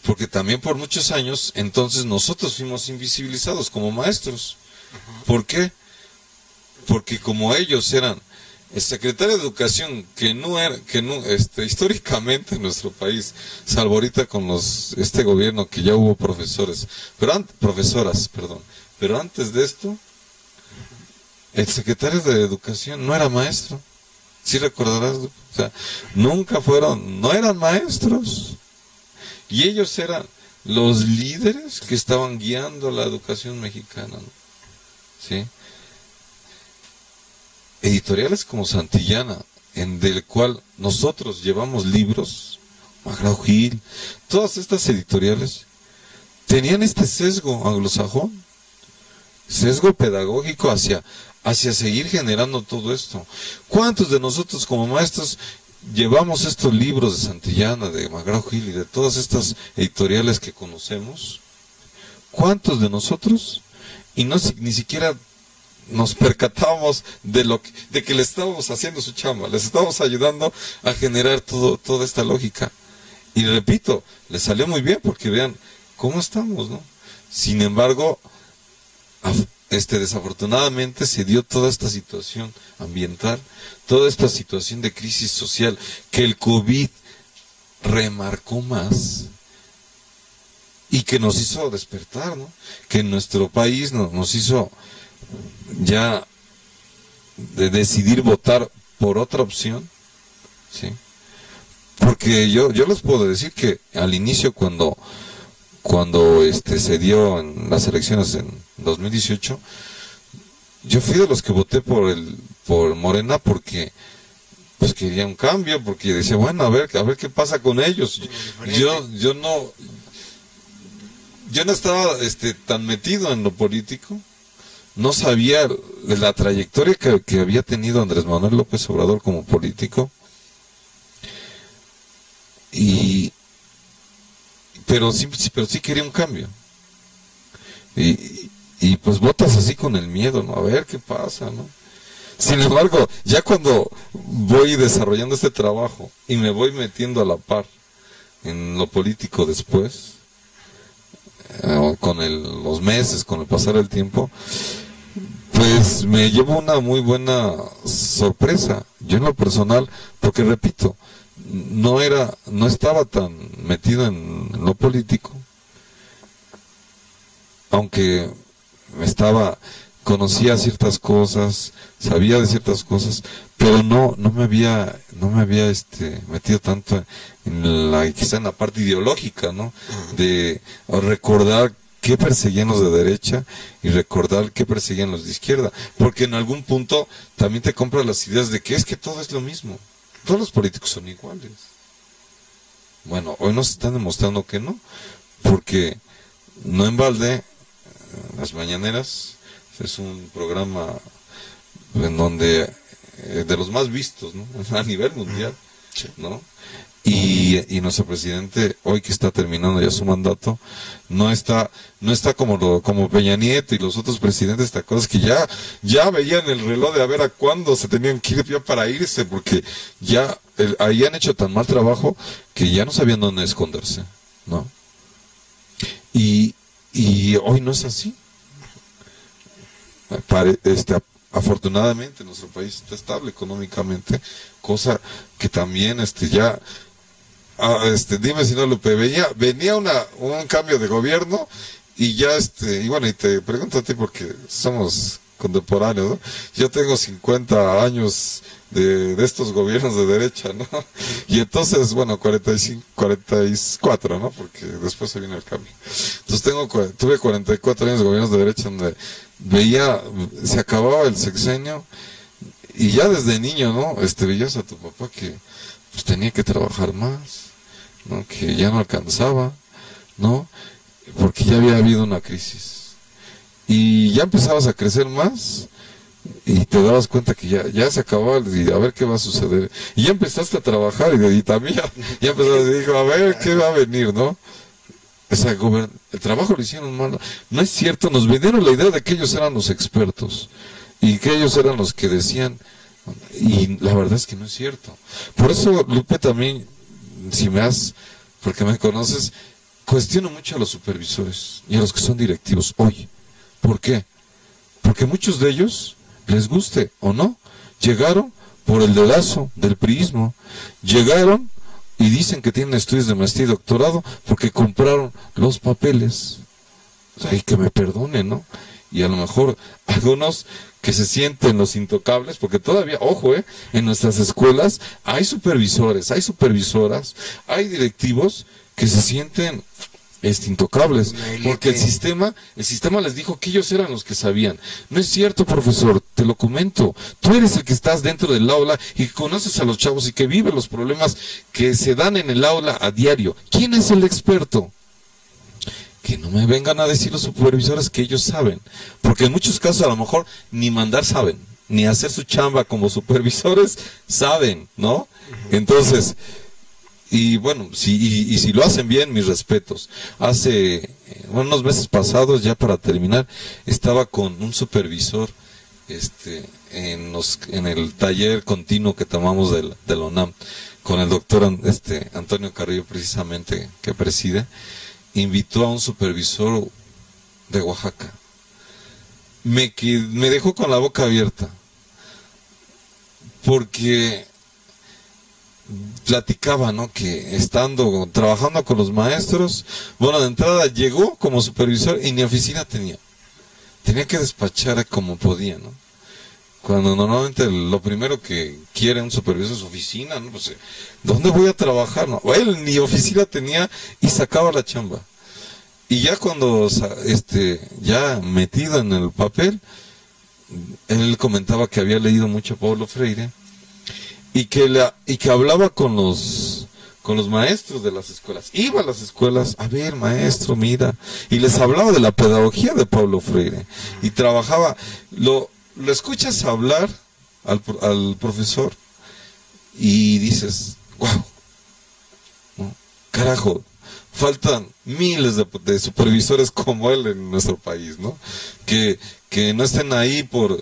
[SPEAKER 2] porque también por muchos años, entonces nosotros fuimos invisibilizados como maestros. ¿Por qué? Porque como ellos eran el secretario de Educación, históricamente en nuestro país, salvo ahorita con este gobierno que ya hubo profesoras, pero antes de esto, el secretario de Educación no era maestro. ¿Sí recordarás? O sea, no eran maestros. Y ellos eran los líderes que estaban guiando la educación mexicana, ¿no? ¿Sí? Editoriales como Santillana, del cual nosotros llevamos libros, McGraw Hill, todas estas editoriales tenían este sesgo anglosajón, sesgo pedagógico hacia seguir generando todo esto. ¿Cuántos de nosotros como maestros llevamos estos libros de Santillana, de McGraw Hill y de todas estas editoriales que conocemos? ¿Cuántos de nosotros? Y ni siquiera nos percatábamos de que le estábamos haciendo su chamba, les estábamos ayudando a generar toda esta lógica. Y repito, les salió muy bien porque vean cómo estamos, ¿no? Sin embargo, desafortunadamente se dio toda esta situación ambiental, toda esta situación de crisis social que el COVID remarcó más y que nos hizo despertar, ¿no? Que en nuestro país nos hizo ya de decidir votar por otra opción, ¿sí? Porque yo les puedo decir que al inicio cuando se dio en las elecciones en 2018, yo fui de los que voté por Morena porque pues quería un cambio, porque decía, bueno, a ver qué pasa con ellos. Yo no estaba tan metido en lo político, no sabía de la trayectoria que había tenido Andrés Manuel López Obrador como político, pero sí quería un cambio. Y pues votas así con el miedo, ¿no? A ver qué pasa, ¿no? Sin embargo, ya cuando voy desarrollando este trabajo y me voy metiendo a la par en lo político después, con los meses, con el pasar del tiempo, pues me llevo una muy buena sorpresa. Yo en lo personal, porque repito, no estaba tan metido en lo político, aunque conocía ciertas cosas, sabía de ciertas cosas, pero no me había metido tanto quizá en la parte ideológica, ¿no? De recordar qué perseguían los de derecha y recordar qué perseguían los de izquierda, porque en algún punto también te compras las ideas de que es que todo es lo mismo, todos los políticos son iguales. Bueno, hoy nos están demostrando que no, porque no en balde, Las Mañaneras es un programa en donde de los más vistos, ¿no? A nivel mundial, ¿no? Y nuestro presidente, hoy que está terminando ya su mandato, no está como Peña Nieto y los otros presidentes, ¿te acuerdas? Que ya veían el reloj de a ver a cuándo se tenían que ir ya para irse, porque ya ahí han hecho tan mal trabajo que ya no sabían dónde esconderse, ¿no? Y hoy no es así. Afortunadamente nuestro país está estable económicamente, cosa que también dime si no, Lupe, venía un cambio de gobierno y ya y bueno, y te pregunto a ti porque somos contemporáneos, ¿no? Yo tengo 50 años de estos gobiernos de derecha, ¿no? Y entonces, bueno, 44, ¿no? Porque después se viene el cambio. Entonces tuve 44 años de gobiernos de derecha donde se acababa el sexenio y ya desde niño, ¿no? Veías a tu papá que pues tenía que trabajar más, ¿no? Que ya no alcanzaba, ¿no? Porque ya había habido una crisis. Y ya empezabas a crecer más y te dabas cuenta que ya se acababa y a ver qué va a suceder. Y ya empezaste a trabajar y también ya empezaste, dijo, a ver qué va a venir, ¿no? O sea, el trabajo lo hicieron mal. No es cierto, nos vendieron la idea de que ellos eran los expertos y que ellos eran los que decían, y la verdad es que no es cierto. Por eso, Lupe, también, porque me conoces, cuestiono mucho a los supervisores y a los que son directivos hoy. ¿Por qué? Porque muchos de ellos, les guste o no, llegaron por el dedazo del priismo, llegaron y dicen que tienen estudios de maestría y doctorado porque compraron los papeles. O sea, y que me perdonen, ¿no? Y a lo mejor algunos que se sienten los intocables, porque todavía, ojo, en nuestras escuelas hay supervisores, hay supervisoras, hay directivos que se sienten intocables, porque el sistema les dijo que ellos eran los que sabían. No es cierto, profesor, te lo comento. Tú eres el que estás dentro del aula y que conoces a los chavos y que vive los problemas que se dan en el aula a diario. ¿Quién es el experto? Que no me vengan a decir los supervisores que ellos saben, porque en muchos casos a lo mejor ni mandar saben, ni hacer su chamba como supervisores saben, ¿no? Entonces, y bueno, si lo hacen bien, mis respetos. Hace unos meses pasados, ya para terminar, estaba con un supervisor en el taller continuo que tomamos de la UNAM, con el doctor Antonio Carrillo, precisamente, que preside. Invitó a un supervisor de Oaxaca. Me dejó con la boca abierta, porque platicaba, ¿no? Que trabajando con los maestros, bueno, de entrada llegó como supervisor y ni oficina tenía que despachar como podía, ¿no? Cuando normalmente lo primero que quiere un supervisor es oficina, ¿no? Pues, ¿dónde voy a trabajar? No, él ni oficina tenía y sacaba la chamba. Y ya cuando, ya metido en el papel, él comentaba que había leído mucho a Paulo Freire y que hablaba con los maestros de las escuelas. Iba a las escuelas, a ver, maestro, mira, y les hablaba de la pedagogía de Paulo Freire y trabajaba. Lo escuchas hablar al profesor y dices, wow, ¿no? Carajo, faltan miles de supervisores como él en nuestro país, ¿no? Que no estén ahí por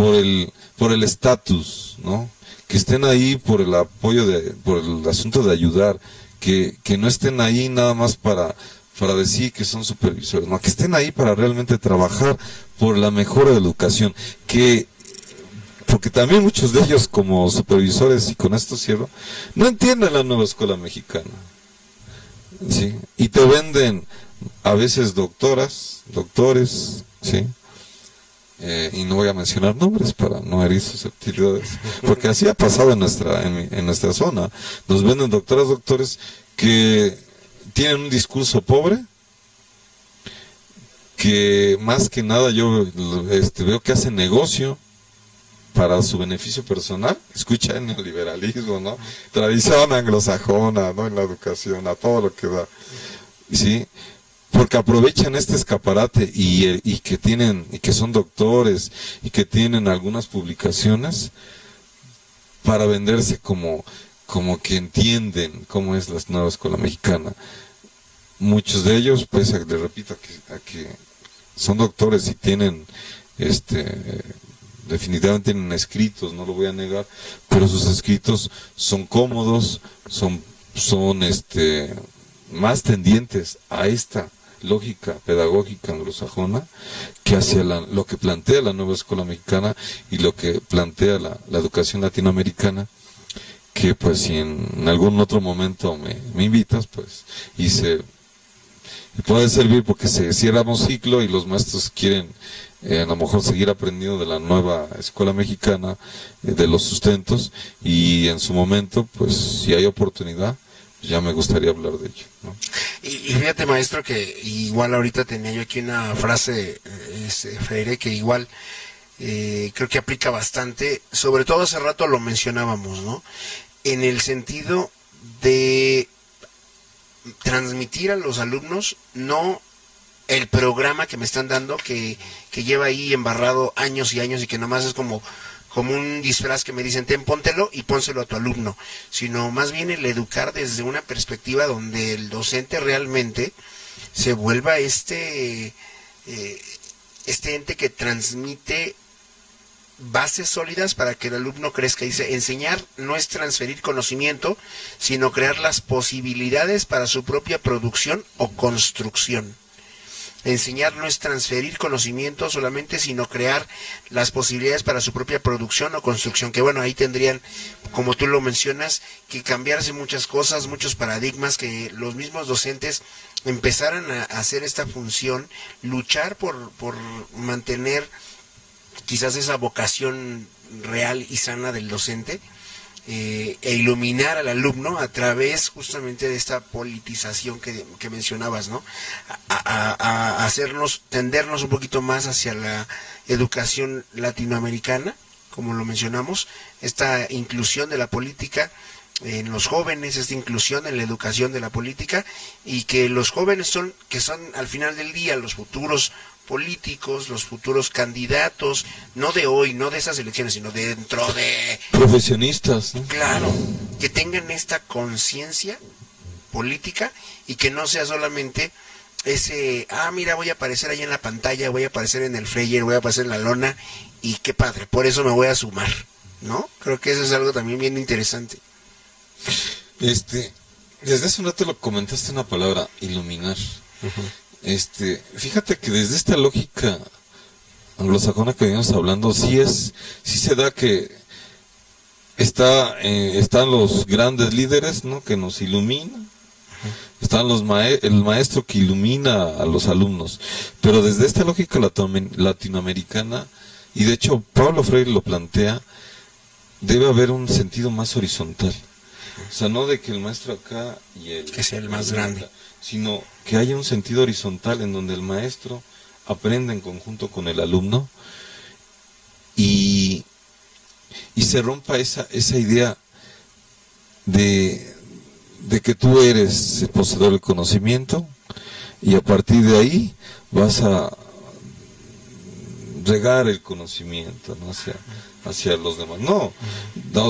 [SPEAKER 2] el estatus, ¿no? Que estén ahí por el apoyo, por el asunto de ayudar, que no estén ahí nada más para decir que son supervisores, no, que estén ahí para realmente trabajar por la mejora de la educación, porque también muchos de ellos como supervisores, y con esto cierro, no entienden la nueva escuela mexicana, ¿sí? Y te venden a veces doctores, ¿sí? Y no voy a mencionar nombres para no herir susceptibilidades, porque así ha pasado en nuestra zona. Nos venden doctores que tienen un discurso pobre, que más que nada yo veo que hacen negocio para su beneficio personal. Escucha el neoliberalismo, ¿no? Tradición anglosajona, ¿no? En la educación, a todo lo que da, ¿sí? Porque aprovechan este escaparate y que tienen, y que son doctores, y que tienen algunas publicaciones para venderse como que entienden cómo es la nueva escuela mexicana. Muchos de ellos, pues, le repito, a que son doctores y tienen, definitivamente tienen escritos, no lo voy a negar, pero sus escritos son cómodos, son más tendientes a esta lógica pedagógica anglosajona que hacia lo que plantea la nueva escuela mexicana y lo que plantea la educación latinoamericana, que pues si en algún otro momento me invitas, pues, y puede servir, porque se cierra un ciclo y los maestros quieren a lo mejor seguir aprendiendo de la nueva escuela mexicana, de los sustentos, y en su momento, pues si hay oportunidad, ya me gustaría hablar de ello, ¿no?
[SPEAKER 1] Y fíjate, maestro, que igual ahorita tenía yo aquí una frase, Freire, que igual creo que aplica bastante, sobre todo hace rato lo mencionábamos, ¿no? En el sentido de transmitir a los alumnos, no el programa que me están dando, que lleva ahí embarrado años y años y que nomás es como un disfraz que me dicen, póntelo y pónselo a tu alumno, sino más bien el educar desde una perspectiva donde el docente realmente se vuelva este ente que transmite bases sólidas para que el alumno crezca. Dice, enseñar no es transferir conocimiento, sino crear las posibilidades para su propia producción o construcción. Enseñar no es transferir conocimiento solamente, sino crear las posibilidades para su propia producción o construcción. Que bueno, ahí tendrían, como tú lo mencionas, que cambiarse muchas cosas, muchos paradigmas, que los mismos docentes empezaran a hacer esta función, luchar por mantener quizás esa vocación real y sana del docente, e iluminar al alumno a través justamente de esta politización que mencionabas, ¿no? A tendernos un poquito más hacia la educación latinoamericana, como lo mencionamos, esta inclusión de la política en los jóvenes, esta inclusión en la educación de la política, y que los jóvenes son al final del día los futuros políticos, los futuros candidatos, no de hoy, no de esas elecciones, sino de dentro de...
[SPEAKER 2] profesionistas, ¿no?
[SPEAKER 1] Claro, que tengan esta conciencia política y que no sea solamente ese, mira, voy a aparecer ahí en la pantalla, voy a aparecer en el flyer, voy a aparecer en la lona, y qué padre, por eso me voy a sumar, ¿no? Creo que eso es algo también bien interesante.
[SPEAKER 2] Desde hace un rato lo comentaste, una palabra, iluminar. Fíjate que desde esta lógica anglosajona que venimos hablando, sí se da que están los grandes líderes, ¿no? Que nos iluminan, están el maestro que ilumina a los alumnos, pero desde esta lógica latinoamericana, y de hecho Pablo Freire lo plantea, debe haber un sentido más horizontal. O sea, no de que el maestro acá y
[SPEAKER 1] que sea el más grande,
[SPEAKER 2] sino que haya un sentido horizontal en donde el maestro aprenda en conjunto con el alumno y se rompa esa idea de que tú eres el poseedor del conocimiento y a partir de ahí vas a regar el conocimiento, ¿no? hacia los demás. No,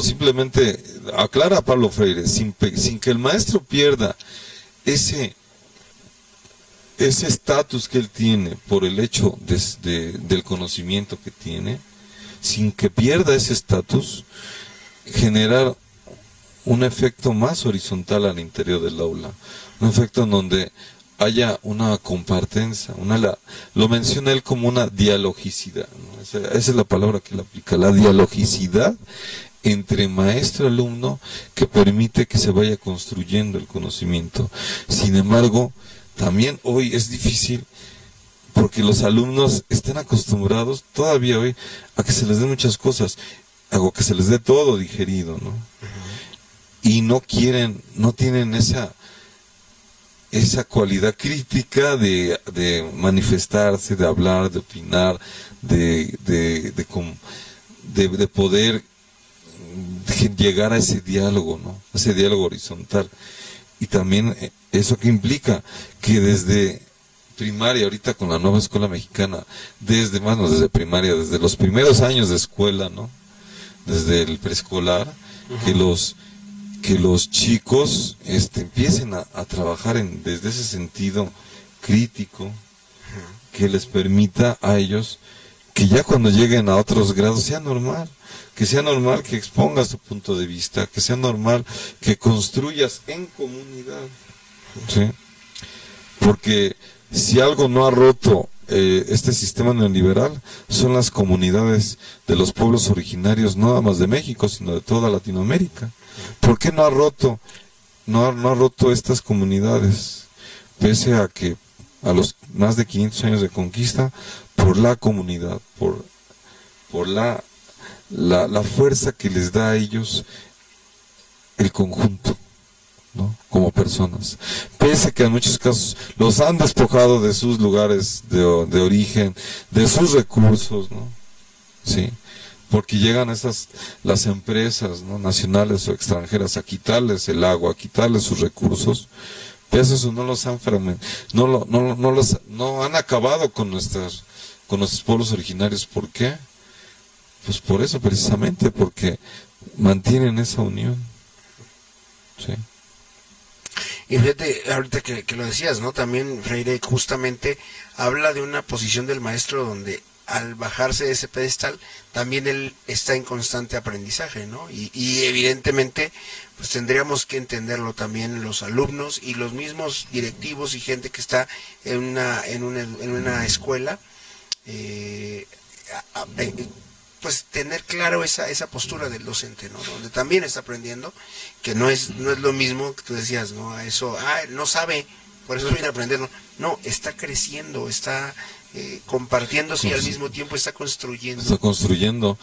[SPEAKER 2] simplemente aclara a Pablo Freire, sin que el maestro pierda ese estatus que él tiene por el hecho del conocimiento que tiene, sin que pierda ese estatus, generar un efecto más horizontal al interior del aula, un efecto en donde haya una compartencia, lo menciona él como una dialogicidad, ¿no? Esa es la palabra que él aplica, la dialogicidad entre maestro y alumno, que permite que se vaya construyendo el conocimiento. Sin embargo, también hoy es difícil porque los alumnos están acostumbrados todavía hoy a que se les den muchas cosas, a que se les dé todo digerido, ¿no? Y no tienen esa cualidad crítica de manifestarse, de hablar, de opinar, de poder llegar a ese diálogo, ¿no? Ese diálogo horizontal. Y también eso que implica que desde primaria, ahorita con la nueva escuela mexicana, desde primaria, desde los primeros años de escuela, ¿no? Desde el preescolar, que los chicos empiecen a trabajar desde ese sentido crítico, que les permita a ellos que ya cuando lleguen a otros grados sea normal que expongas tu punto de vista, que sea normal que construyas en comunidad, ¿sí? Porque si algo no ha roto este sistema neoliberal, son las comunidades de los pueblos originarios, no nada más de México, sino de toda Latinoamérica. ¿Por qué no ha roto estas comunidades? Pese a que a los más de 500 años de conquista, por la comunidad, por la fuerza que les da a ellos el conjunto, ¿no? Como personas. Pese a que en muchos casos los han despojado de sus lugares de origen, de sus recursos, ¿no? Sí. Porque llegan las empresas, ¿no? Nacionales o extranjeras a quitarles el agua, a quitarles sus recursos. Pese a eso no los han fragmentado, no han acabado con nuestros pueblos originarios. ¿Por qué? Pues por eso precisamente, porque mantienen esa unión. Sí.
[SPEAKER 1] Y fíjate, ahorita que lo decías, ¿no? También Freire justamente habla de una posición del maestro donde al bajarse de ese pedestal, también él está en constante aprendizaje, ¿no? Y evidentemente, pues tendríamos que entenderlo también los alumnos y los mismos directivos y gente que está en una escuela, pues tener claro esa postura del docente, ¿no? Donde también está aprendiendo, que no es lo mismo que tú decías, ¿no? A eso, no sabe, por eso viene a aprender, no, está creciendo, está compartiéndose y al mismo tiempo está construyendo.
[SPEAKER 2] Está construyendo,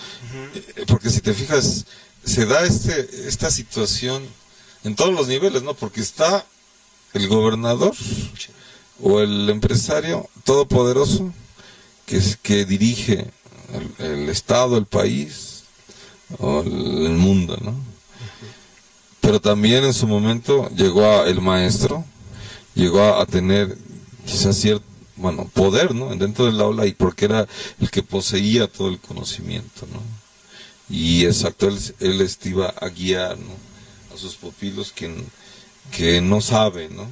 [SPEAKER 2] porque si te fijas, se da esta situación en todos los niveles, ¿no? Porque está el gobernador o el empresario todopoderoso que dirige el Estado, el país o el mundo, ¿no? Pero también en su momento llegó el maestro, llegó a tener quizás cierto poder, ¿no? Dentro del aula, y porque era el que poseía todo el conocimiento, ¿no? Y exacto, él iba a guiar, ¿no? A sus pupilos que no saben, ¿no?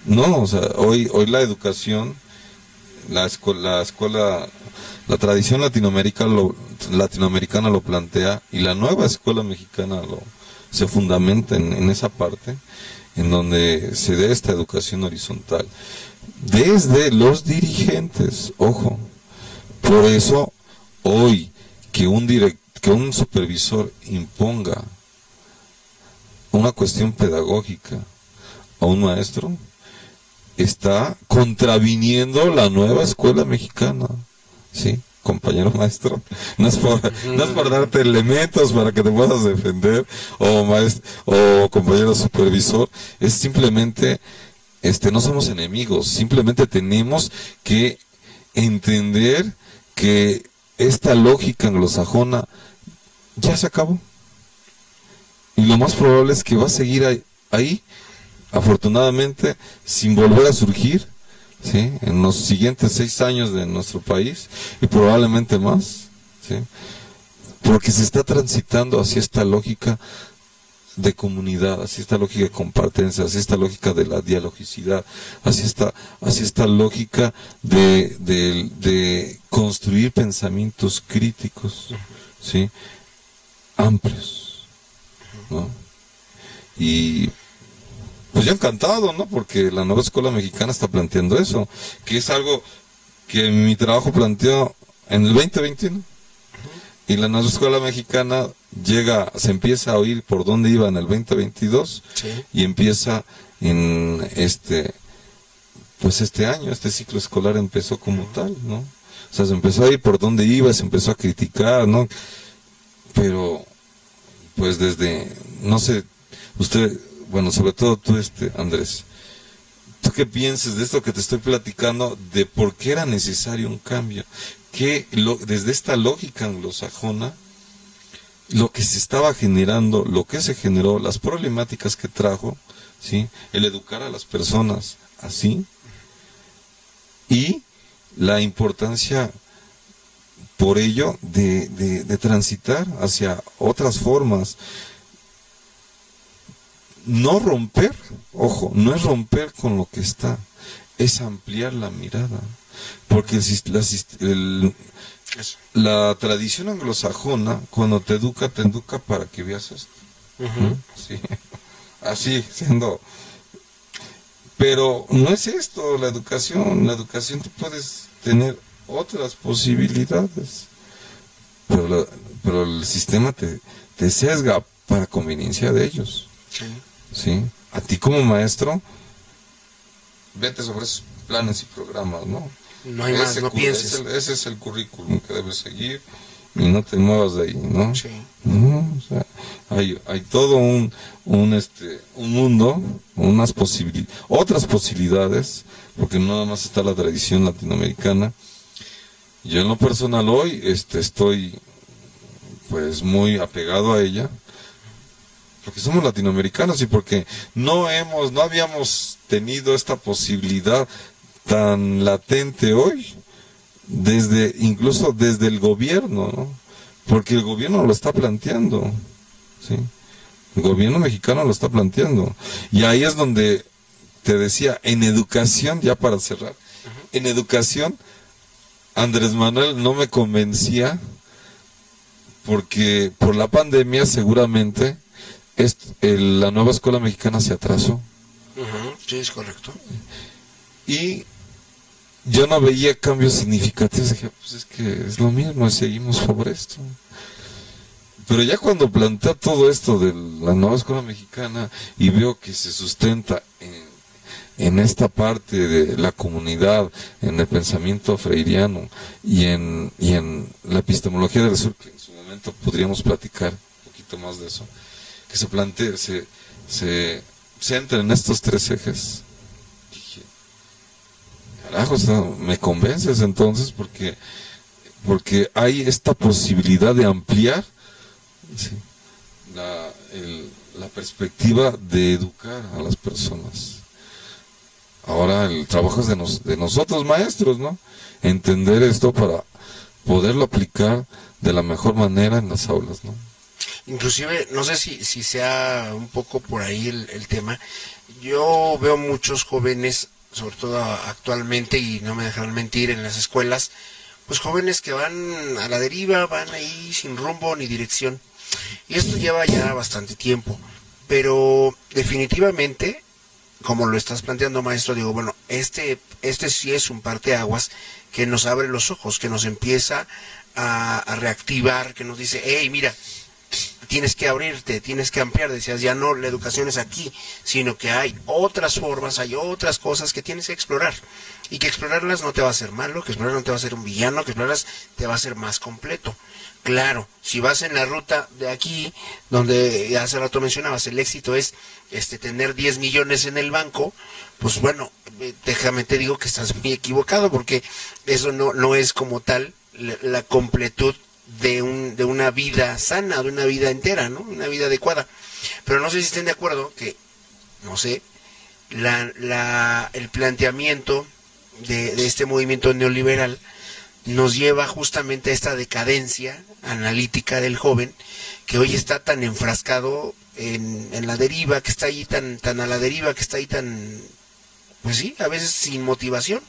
[SPEAKER 2] No, o sea, hoy la educación, la tradición latinoamericana lo plantea, y la nueva escuela mexicana se fundamenta en esa parte, en donde se dé esta educación horizontal. Desde los dirigentes, ojo, por eso hoy que un supervisor imponga una cuestión pedagógica a un maestro, está contraviniendo la nueva escuela mexicana, ¿sí? Compañero maestro, no es por darte elementos para que te puedas defender, o compañero supervisor, es simplemente, no somos enemigos, simplemente tenemos que entender que esta lógica anglosajona ya se acabó, y lo más probable es que va a seguir ahí, afortunadamente, sin volver a surgir, ¿sí? En los siguientes 6 años de nuestro país, y probablemente más, ¿sí? Porque se está transitando hacia esta lógica de comunidad, hacia esta lógica de compartencia, hacia esta lógica de la dialogicidad, hacia esta lógica de construir pensamientos críticos, ¿sí? Amplios, ¿no? Y pues yo encantado, ¿no? Porque la nueva escuela mexicana está planteando eso, que es algo que mi trabajo planteó en el 2021. Y la nueva escuela mexicana se empieza a oír por dónde iba en el 2022, ¿sí? Y empieza en este año, este ciclo escolar empezó como tal, ¿no? O sea, se empezó a ir por dónde iba, se empezó a criticar, ¿no? Pero, pues no sé, usted, bueno, sobre todo tú, Andrés, ¿tú qué piensas de esto que te estoy platicando? De por qué era necesario un cambio. Que desde esta lógica anglosajona, lo que se estaba generando, lo que se generó, las problemáticas que trajo, ¿sí? El educar a las personas así, y la importancia por ello de transitar hacia otras formas. No romper, ojo, no es romper con lo que está, es ampliar la mirada, porque la tradición anglosajona, cuando te educa para que veas esto. Sí. Así, siendo... Pero no es esto la educación tú puedes tener otras posibilidades, pero el sistema te sesga para conveniencia de ellos.
[SPEAKER 1] Sí.
[SPEAKER 2] ¿Sí? A ti como maestro, vete sobre esos planes y programas, ¿no?
[SPEAKER 1] No hay más, no pienses.
[SPEAKER 2] Ese es el currículum que debes seguir y no te muevas de ahí, ¿no?
[SPEAKER 1] Sí.
[SPEAKER 2] O sea, hay todo un mundo, otras posibilidades, porque no nada más está la tradición latinoamericana. Yo en lo personal hoy estoy pues muy apegado a ella, porque somos latinoamericanos y porque no habíamos tenido esta posibilidad tan latente hoy, incluso desde el gobierno, ¿no? Porque el gobierno lo está planteando, ¿sí? El gobierno mexicano lo está planteando. Y ahí es donde te decía, en educación, ya para cerrar, en educación, Andrés Manuel no me convencía, porque por la pandemia seguramente la nueva escuela mexicana se atrasó.
[SPEAKER 1] Sí, es correcto.
[SPEAKER 2] Y yo no veía cambios significativos. Dije, pues es que es lo mismo, seguimos sobre esto. Pero ya cuando plantea todo esto de la nueva escuela mexicana y veo que se sustenta en esta parte de la comunidad, en el pensamiento freiriano y en la epistemología del sur, que en su momento podríamos platicar un poquito más de eso, que se plantea, se centra en estos tres ejes. Dije, carajo, me convences entonces, porque hay esta posibilidad de ampliar, ¿sí?, la perspectiva de educar a las personas. Ahora el trabajo es de nosotros maestros, ¿no? Entender esto para poderlo aplicar de la mejor manera en las aulas, ¿no?
[SPEAKER 1] Inclusive, no sé si sea un poco por ahí el tema. Yo veo muchos jóvenes, sobre todo actualmente, y no me dejarán mentir, en las escuelas, pues jóvenes que van a la deriva, van ahí sin rumbo ni dirección. Y esto lleva ya bastante tiempo. Pero definitivamente, como lo estás planteando, maestro, digo, bueno, este sí es un parteaguas que nos abre los ojos, que nos empieza a reactivar, que nos dice, hey, mira, tienes que abrirte, tienes que ampliar. Decías, ya no la educación es aquí, sino que hay otras formas, hay otras cosas que tienes que explorar, y que explorarlas no te va a hacer malo, que explorarlas no te va a hacer un villano, que explorarlas te va a hacer más completo. Claro, si vas en la ruta de aquí, donde hace rato mencionabas, el éxito es tener 10 millones en el banco, pues bueno, déjame te digo que estás muy equivocado, porque eso no es como tal la completud de una vida sana, de una vida entera, ¿no? Una vida adecuada. Pero no sé si estén de acuerdo que, no sé, el planteamiento de este movimiento neoliberal nos lleva justamente a esta decadencia analítica del joven, que hoy está tan enfrascado en la deriva, que está ahí tan a la deriva, que está ahí tan, pues sí, a veces sin motivación.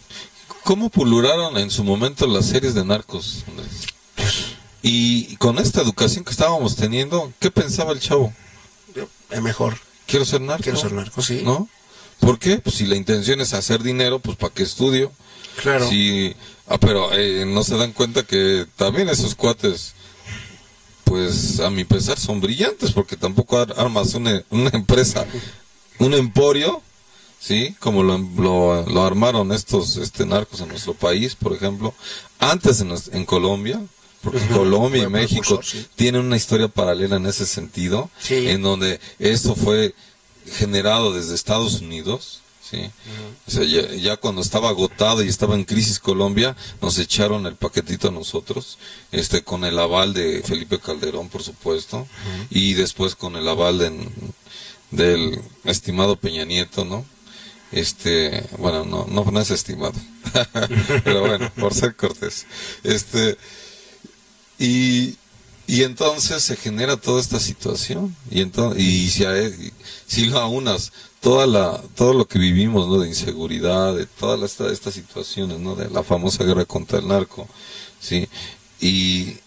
[SPEAKER 2] ¿Cómo pulularon en su momento las series de narcos, Andrés? Y con esta educación que estábamos teniendo, ¿qué pensaba el chavo?
[SPEAKER 1] Mejor.
[SPEAKER 2] Quiero ser narco.
[SPEAKER 1] Quiero ser narco, sí.
[SPEAKER 2] ¿No? ¿Por qué? Pues si la intención es hacer dinero, pues ¿para qué estudio?
[SPEAKER 1] Claro.
[SPEAKER 2] Pero no se dan cuenta que también esos cuates, pues a mi pesar son brillantes, porque tampoco armas una empresa, un emporio, ¿sí? Como lo armaron estos narcos en nuestro país, por ejemplo, antes en Colombia, porque Colombia y México tienen una historia paralela en ese sentido, en donde esto fue generado desde Estados Unidos, ¿sí? O sea, ya cuando estaba agotado y estaba en crisis Colombia, nos echaron el paquetito a nosotros, con el aval de Felipe Calderón, por supuesto, y después con el aval del estimado Peña Nieto, ¿no? Bueno, no es estimado, pero bueno, por ser cortés, y entonces se genera toda esta situación, y si lo aunas todo lo que vivimos, ¿no? De inseguridad, de todas estas situaciones, ¿no? De la famosa guerra contra el narco, ¿sí? Y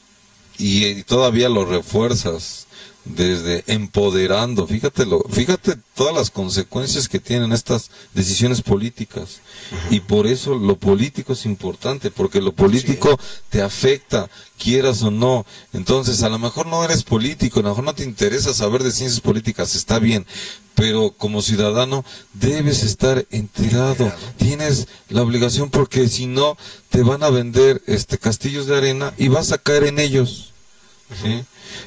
[SPEAKER 2] todavía lo refuerzas desde empoderando, fíjate todas las consecuencias que tienen estas decisiones políticas. Y por eso lo político es importante, porque lo político te afecta, quieras o no. Entonces, a lo mejor no eres político, a lo mejor no te interesa saber de ciencias políticas, está bien, pero como ciudadano debes estar enterado, tienes la obligación, porque si no te van a vender castillos de arena y vas a caer en ellos, ¿sí?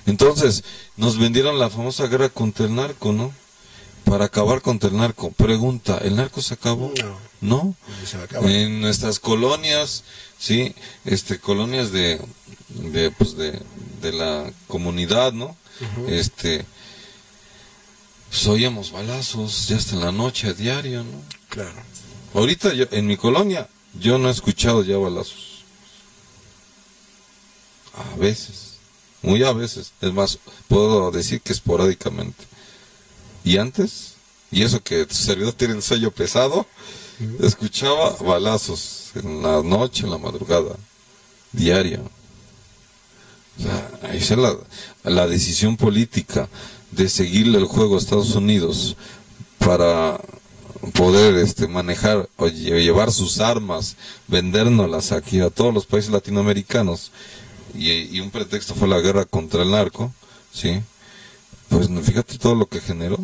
[SPEAKER 2] Entonces, nos vendieron la famosa guerra contra el narco, ¿no? Para acabar contra el narco. Pregunta, ¿el narco se acabó? No. En nuestras colonias, ¿sí? Colonias de la comunidad, ¿no? Pues oíamos balazos ya hasta en la noche a diario, ¿no?
[SPEAKER 1] Claro.
[SPEAKER 2] Ahorita en mi colonia yo no he escuchado ya balazos. A veces. Muy a veces, es más, puedo decir que esporádicamente. Y antes, y eso que tu servidor tiene un sello pesado, escuchaba balazos en la noche, en la madrugada, diario. O sea, ahí es la decisión política de seguirle el juego a Estados Unidos para poder manejar o llevar sus armas, vendérnoslas aquí a todos los países latinoamericanos. Y un pretexto fue la guerra contra el narco, ¿sí? Pues fíjate todo lo que generó,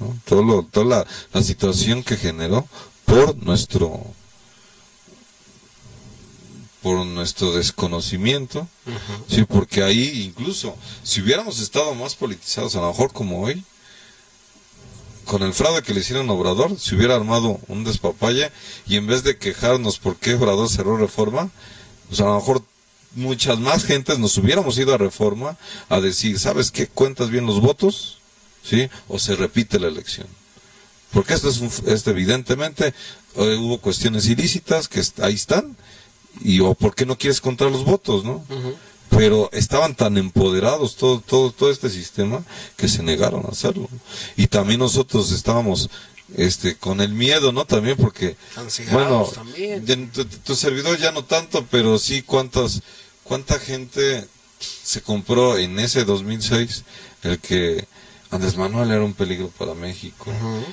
[SPEAKER 2] ¿no? Toda la situación que generó por nuestro desconocimiento, sí, porque ahí incluso, si hubiéramos estado más politizados, a lo mejor como hoy, con el fraude que le hicieron a Obrador, se hubiera armado un despapalle, y en vez de quejarnos por qué Obrador cerró Reforma, pues a lo mejor muchas más gentes nos hubiéramos ido a Reforma a decir, ¿sabes qué? ¿Cuentas bien los votos? ¿Sí? O se repite la elección. Porque evidentemente hubo cuestiones ilícitas que ahí están, o ¿por qué no quieres contar los votos, no? Pero estaban tan empoderados todo este sistema que se negaron a hacerlo. Y también nosotros estábamos con el miedo, ¿no? También porque, bueno, también. Tu servidor ya no tanto, pero sí cuánta gente se compró en ese 2006 el que Andrés Manuel era un peligro para México.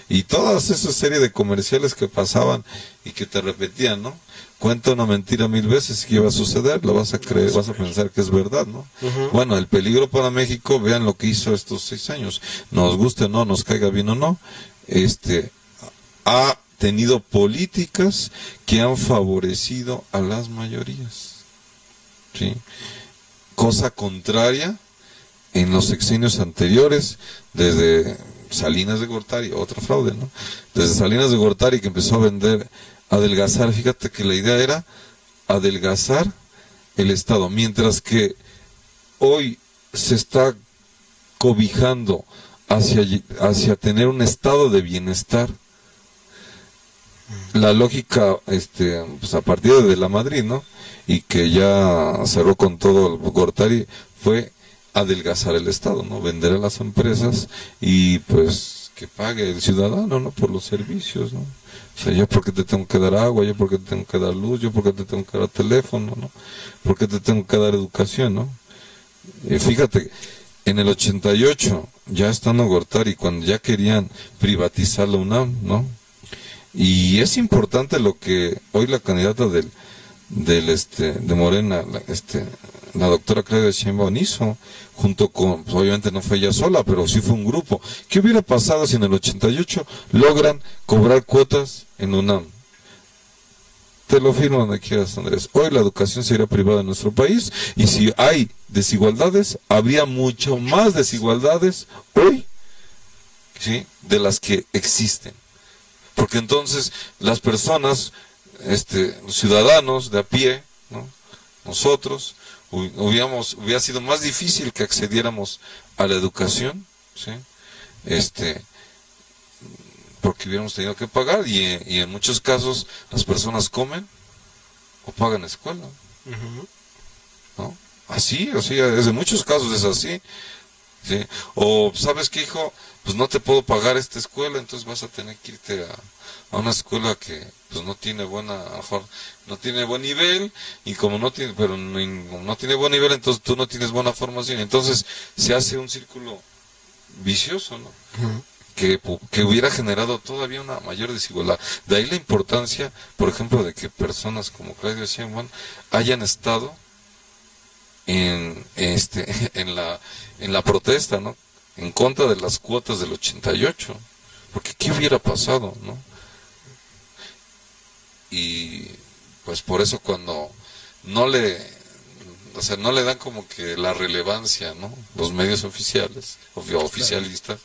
[SPEAKER 2] Y todas esas serie de comerciales que pasaban y que te repetían, ¿no? Cuenta una mentira 1000 veces que iba a suceder, lo vas a creer, vas a pensar que es verdad, ¿no? Bueno, el peligro para México, vean lo que hizo estos 6 años. Nos guste o no, nos caiga bien o no, ha tenido políticas que han favorecido a las mayorías, ¿sí? Cosa contraria en los sexenios anteriores, desde Salinas de Gortari, otro fraude, ¿no? Desde Salinas de Gortari, que empezó a adelgazar, fíjate que la idea era adelgazar el Estado, mientras que hoy se está cobijando hacia tener un estado de bienestar. La lógica, pues a partir de la Madrid, ¿no? Y que ya cerró con todo el Gortari, fue adelgazar el Estado, ¿no? Vender a las empresas y pues que pague el ciudadano, ¿no? Por los servicios, ¿no? O sea, yo porque te tengo que dar agua, yo porque te tengo que dar luz, yo porque te tengo que dar teléfono, ¿no? Porque te tengo que dar educación, ¿no? Y fíjate, en el 88, ya estando Gortari, cuando ya querían privatizar la UNAM, ¿no? Y es importante lo que hoy la candidata de Morena, la doctora Claudia Sheinbaum hizo, junto con, pues obviamente no fue ella sola, pero sí fue un grupo. ¿Qué hubiera pasado si en el 88 logran cobrar cuotas en UNAM? Te lo firmo donde quieras, Andrés. Hoy la educación sería privada en nuestro país, y si hay desigualdades, habría mucho más desigualdades hoy, ¿sí?, de las que existen. porque entonces las personas, los ciudadanos de a pie, ¿no? Nosotros, hubiera sido más difícil que accediéramos a la educación, ¿sí? Porque hubiéramos tenido que pagar, y en muchos casos las personas comen o pagan escuela, ¿no? Así, o sea, desde muchos casos es así, ¿sí? O, ¿sabes qué, hijo? Pues no te puedo pagar esta escuela, entonces vas a tener que irte a una escuela que pues no tiene no tiene buen nivel, y como no tiene, pero no tiene buen nivel, entonces tú no tienes buena formación, entonces se hace un círculo vicioso, ¿no? Que hubiera generado todavía una mayor desigualdad. De ahí la importancia, por ejemplo, de que personas como Claudia Sheinbaum hayan estado en la protesta, ¿no? En contra de las cuotas del 88, porque ¿qué hubiera pasado, no? Y pues por eso cuando no le dan como que la relevancia, ¿no? Los medios oficiales, oficialistas,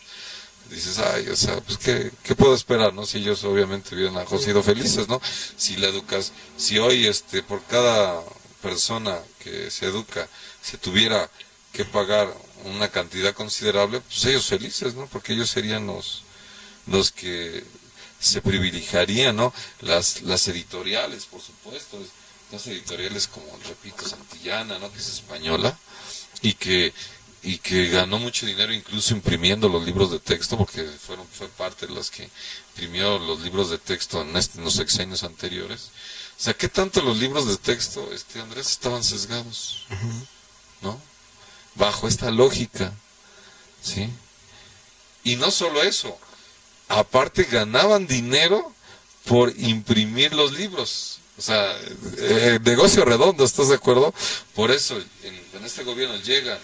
[SPEAKER 2] dices, ay, o sea, pues ¿qué puedo esperar, no? Si ellos obviamente hubieran sido felices, ¿no? Si hoy por cada persona que se educa se tuviera que pagar una cantidad considerable, pues ellos felices, ¿no? Porque ellos serían los que se privilegiarían, ¿no? Las editoriales, por supuesto, las editoriales como, repito, Santillana, ¿no? Que es española, y que ganó mucho dinero incluso imprimiendo los libros de texto, porque fue parte de las que imprimió los libros de texto en los sexenios anteriores. O sea, ¿qué tanto los libros de texto, Andrés, estaban sesgados? ¿No? Bajo esta lógica, ¿sí? Y no solo eso, aparte ganaban dinero por imprimir los libros. O sea, negocio redondo, ¿estás de acuerdo? Por eso en este gobierno llegan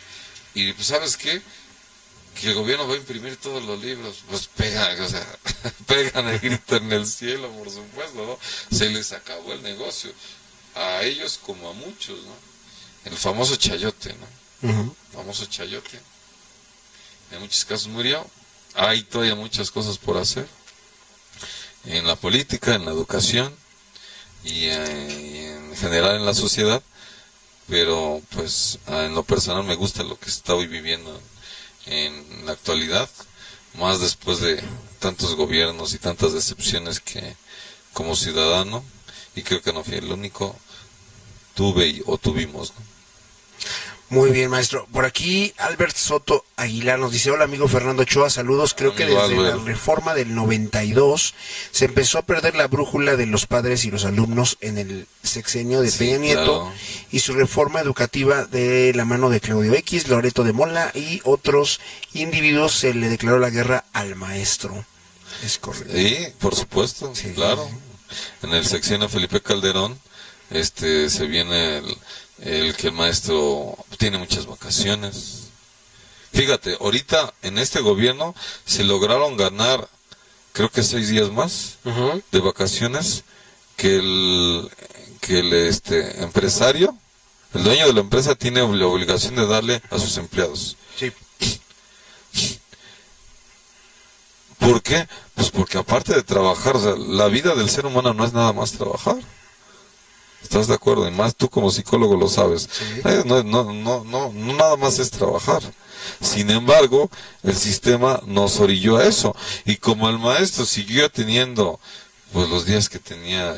[SPEAKER 2] y pues, ¿sabes qué? Que el gobierno va a imprimir todos los libros, pues pegan el grito en el cielo, por supuesto, ¿no? Se les acabó el negocio, a ellos como a muchos, ¿no? El famoso chayote, ¿no? Famoso chayote, en muchos casos murió. Hay todavía muchas cosas por hacer, en la política, en la educación, y en general en la sociedad, pero pues en lo personal me gusta lo que está hoy viviendo en la actualidad, más después de tantos gobiernos y tantas decepciones que como ciudadano, y creo que no fui el único, tuvimos, ¿no?
[SPEAKER 1] Muy bien, maestro. Por aquí Albert Soto Aguilar nos dice: hola amigo Fernando Ochoa, saludos. Creo que desde la reforma del 92 se empezó a perder la brújula de los padres y los alumnos en el sexenio de Peña Nieto, claro, y su reforma educativa de la mano de Claudio X, Loreto de Mola y otros individuos se le declaró la guerra al maestro. Es correcto.
[SPEAKER 2] Sí, por supuesto, sí, claro. En el sexenio Felipe Calderón se viene el que el maestro tiene muchas vacaciones. Fíjate, ahorita en este gobierno se lograron ganar, creo que 6 días más de vacaciones que el empresario, el dueño de la empresa tiene la obligación de darle a sus empleados.
[SPEAKER 1] Sí.
[SPEAKER 2] ¿Por qué? Pues porque aparte de trabajar, o sea, la vida del ser humano no es nada más trabajar. ¿Estás de acuerdo? Y más tú como psicólogo lo sabes. Sí. No nada más es trabajar. Sin embargo, el sistema nos orilló a eso. Y como el maestro siguió teniendo pues los días que tenía,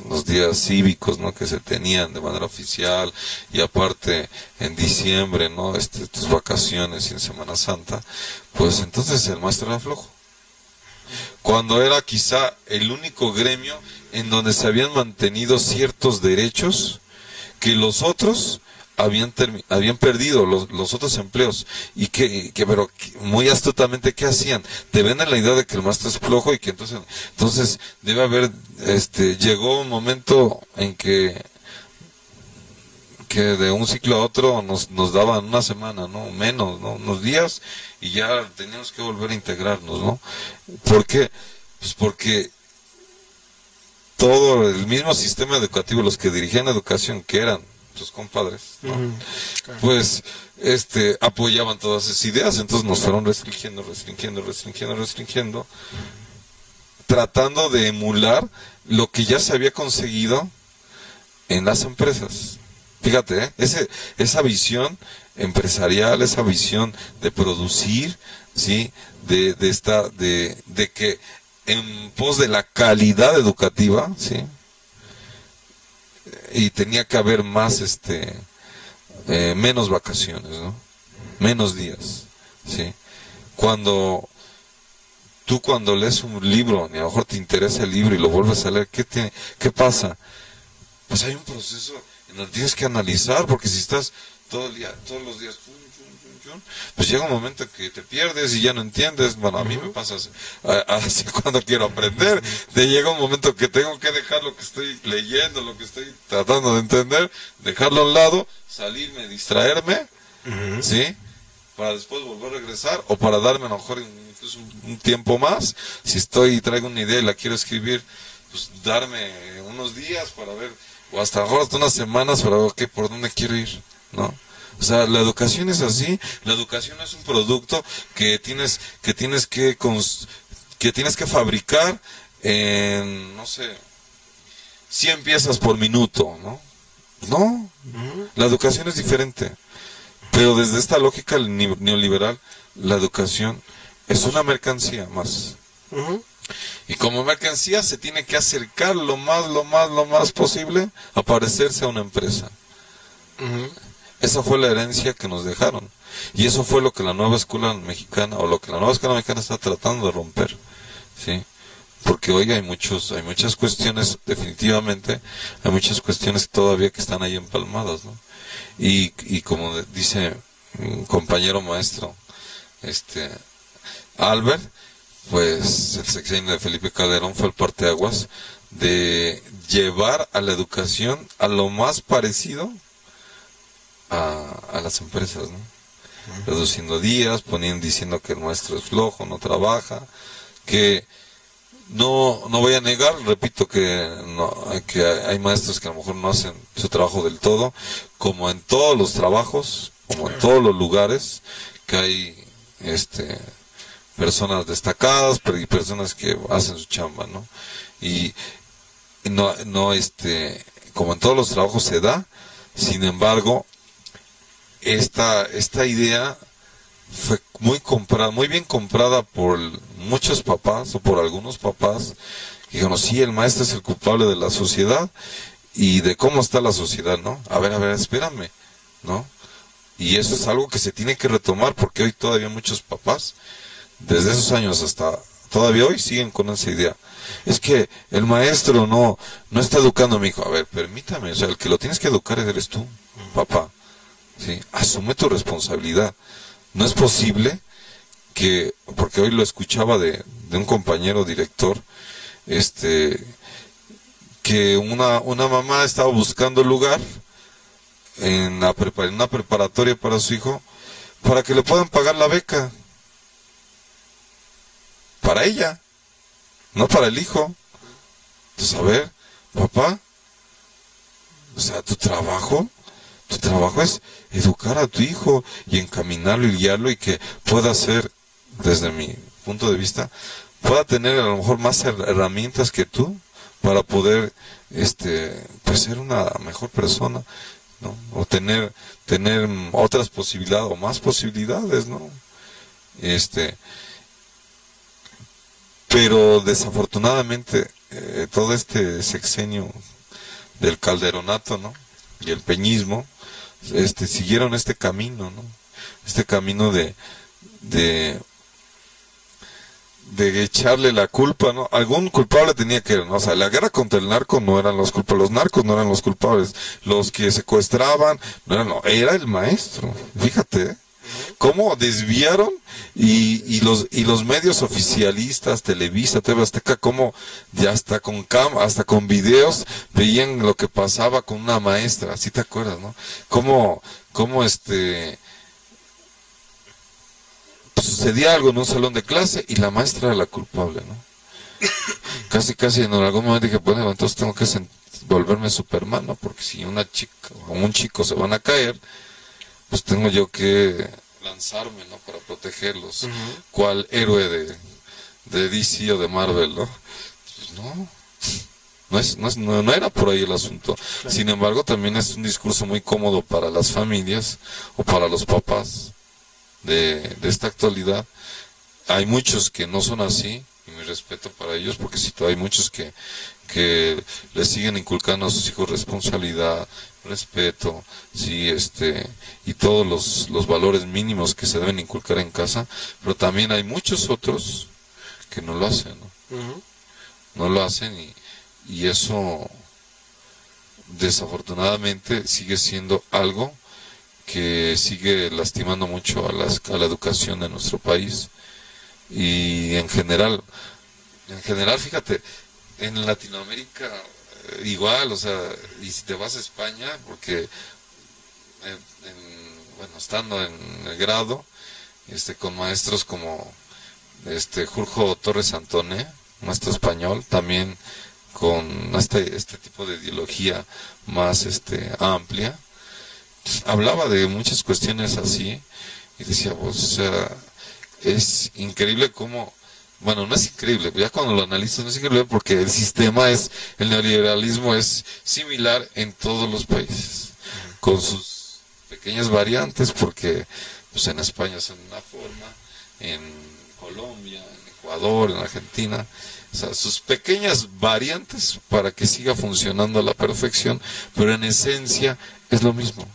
[SPEAKER 2] los días cívicos, ¿no? Que se tenían de manera oficial, y aparte en diciembre, ¿no? Tus vacaciones y en Semana Santa, pues entonces el maestro era flojo. Cuando era quizá el único gremio en donde se habían mantenido ciertos derechos que los otros habían perdido, los otros empleos, y pero muy astutamente, ¿qué hacían? Te venden la idea de que el maestro es flojo y que entonces debe haber, llegó un momento en que de un ciclo a otro nos daban una semana, ¿no? Menos, ¿no? Unos días, y ya teníamos que volver a integrarnos, ¿no? ¿Por qué? Pues porque todo el mismo sistema educativo, los que dirigían educación, que eran sus compadres, ¿no? Claro. Pues apoyaban todas esas ideas, entonces nos fueron restringiendo, tratando de emular lo que ya se había conseguido en las empresas. Fíjate, esa visión empresarial, esa visión de producir, ¿sí? De que en pos de la calidad educativa, ¿sí? Y tenía que haber más, menos vacaciones, ¿no? Menos días, ¿sí? Cuando lees un libro, y a lo mejor te interesa el libro y lo vuelves a leer, ¿qué pasa? Pues hay un proceso en el que tienes que analizar, porque si estás todo el día, todos los días, pues llega un momento en que te pierdes y ya no entiendes. Bueno, a mí me pasa así cuando quiero aprender. Llega un momento que tengo que dejar lo que estoy leyendo, lo que estoy tratando de entender, dejarlo a un lado, salirme, distraerme, ¿sí? Para después volver a regresar, o para darme a lo mejor incluso un tiempo más. Si traigo una idea y la quiero escribir, pues darme unos días para ver, o hasta a lo mejor hasta unas semanas para ver por dónde quiero ir, ¿no? O sea, la educación es así. La educación es un producto que tienes que fabricar en, no sé, 100 piezas por minuto, ¿no? No, la educación es diferente. Pero desde esta lógica neoliberal, la educación es una mercancía más. Y como mercancía se tiene que acercar lo más posible a parecerse a una empresa. Esa fue la herencia que nos dejaron. Y eso fue lo que la nueva escuela mexicana, o lo que la nueva escuela mexicana está tratando de romper, ¿sí? Porque hoy hay muchas cuestiones, definitivamente, hay muchas cuestiones todavía que están ahí empalmadas, ¿no? Y como dice un compañero maestro, Albert, pues el sexenio de Felipe Calderón fue el parteaguas de llevar a la educación a lo más parecido a las empresas, ¿no? Reduciendo días, diciendo que el maestro es flojo, no trabaja, que no voy a negar, repito, que hay maestros que a lo mejor no hacen su trabajo del todo, como en todos los trabajos, como en todos los lugares, que hay personas destacadas, y personas que hacen su chamba, ¿no? Y como en todos los trabajos se da. Sin embargo, esta idea fue muy bien comprada por muchos papás, o por algunos papás, que dijeron, sí, el maestro es el culpable de la sociedad y de cómo está la sociedad, ¿no? A ver, espérame, ¿no? Y eso es algo que se tiene que retomar, porque hoy todavía muchos papás, desde esos años hasta todavía hoy, siguen con esa idea. Es que el maestro no está educando a mi hijo. A ver, permítame, o sea, el que lo tienes que educar eres tú, papá. ¿Sí? Asume tu responsabilidad. No es posible porque hoy lo escuchaba de un compañero director, que una mamá estaba buscando lugar en una preparatoria para su hijo, para que le puedan pagar la beca. Para ella, no para el hijo. Entonces, a ver, papá, o sea, tu trabajo es educar a tu hijo y encaminarlo y guiarlo, y que pueda ser, desde mi punto de vista, pueda tener a lo mejor más herramientas que tú para poder pues ser una mejor persona, ¿no? O tener otras posibilidades o más posibilidades, ¿no? Pero desafortunadamente todo este sexenio del calderonato, ¿no? Y el peñismo siguieron este camino, ¿no? Este camino de echarle la culpa, ¿no? Algún culpable tenía que, ¿no? O sea, la guerra contra el narco no eran los culpables, los narcos no eran los culpables, los que secuestraban, era el maestro. Fíjate, ¿eh? Cómo desviaron, y los medios oficialistas, Televisa, TV Azteca, como ya hasta con videos veían lo que pasaba con una maestra, ¿sí te acuerdas, no? Cómo sucedía algo en un salón de clase y la maestra era la culpable, ¿no? Casi en algún momento dije, bueno, entonces tengo que volverme Superman, ¿no? Porque si una chica o un chico se van a caer, pues tengo yo que lanzarme, ¿no? Para protegerlos, cual héroe de DC o de Marvel, ¿no? Pues no era por ahí el asunto. Claro. Sin embargo, también es un discurso muy cómodo para las familias o para los papás de esta actualidad. Hay muchos que no son así, y mi respeto para ellos, porque sí, hay muchos que les siguen inculcando a sus hijos responsabilidad, respeto, sí, y todos los valores mínimos que se deben inculcar en casa, pero también hay muchos otros que no lo hacen, ¿no? Uh-huh. No lo hacen, y eso desafortunadamente sigue siendo algo que sigue lastimando mucho a la educación de nuestro país. Y en general, fíjate, en Latinoamérica igual, o sea, y si te vas a España, porque bueno, estando en el grado, con maestros como Jurjo Torres Antone, maestro español, también con este tipo de ideología más amplia, hablaba de muchas cuestiones así, y decía, pues, o sea, es increíble cómo, bueno, no es increíble, ya cuando lo analizas no es increíble porque el neoliberalismo es similar en todos los países, con sus pequeñas variantes, porque pues en España son una forma, en Colombia, en Ecuador, en Argentina, o sea, sus pequeñas variantes para que siga funcionando a la perfección, pero en esencia es lo mismo.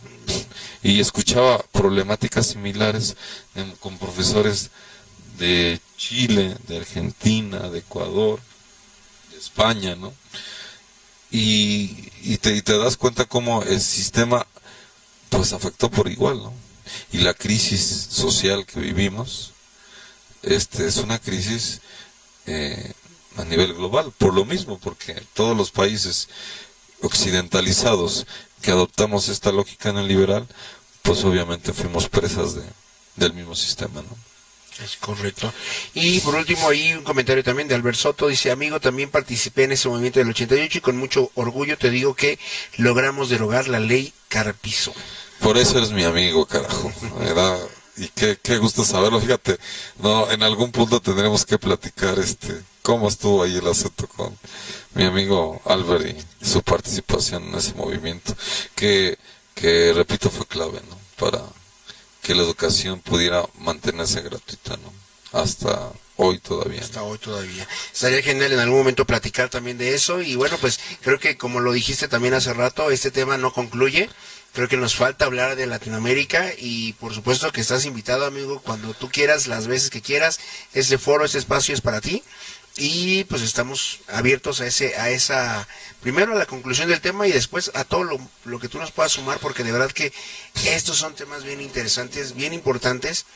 [SPEAKER 2] Y escuchaba problemáticas similares con profesores de Chile, de Argentina, de Ecuador, de España, ¿no? Y te das cuenta cómo el sistema pues afectó por igual, ¿no? Y la crisis social que vivimos es una crisis a nivel global, por lo mismo, porque todos los países occidentalizados que adoptamos esta lógica neoliberal, pues obviamente fuimos presas del mismo sistema, ¿no?
[SPEAKER 1] Es correcto. Y por último, ahí un comentario también de Albert Soto, dice: amigo, también participé en ese movimiento del 88 y con mucho orgullo te digo que logramos derogar la ley Carpizo.
[SPEAKER 2] Por eso eres mi amigo, carajo. Y qué gusto saberlo. Fíjate, no, en algún punto tendremos que platicar cómo estuvo ahí el asunto con mi amigo Albert y su participación en ese movimiento, que repito, fue clave, ¿no? Para que la educación pudiera mantenerse gratuita, ¿no? Hasta hoy todavía.
[SPEAKER 1] Hasta hoy todavía. Estaría genial en algún momento platicar también de eso. Y bueno, pues creo que como lo dijiste también hace rato, este tema no concluye. Creo que nos falta hablar de Latinoamérica y por supuesto que estás invitado, amigo, cuando tú quieras, las veces que quieras. Este foro, este espacio es para ti. Y pues estamos abiertos primero a la conclusión del tema y después a todo lo que tú nos puedas sumar, porque de verdad que estos son temas bien interesantes, bien importantes.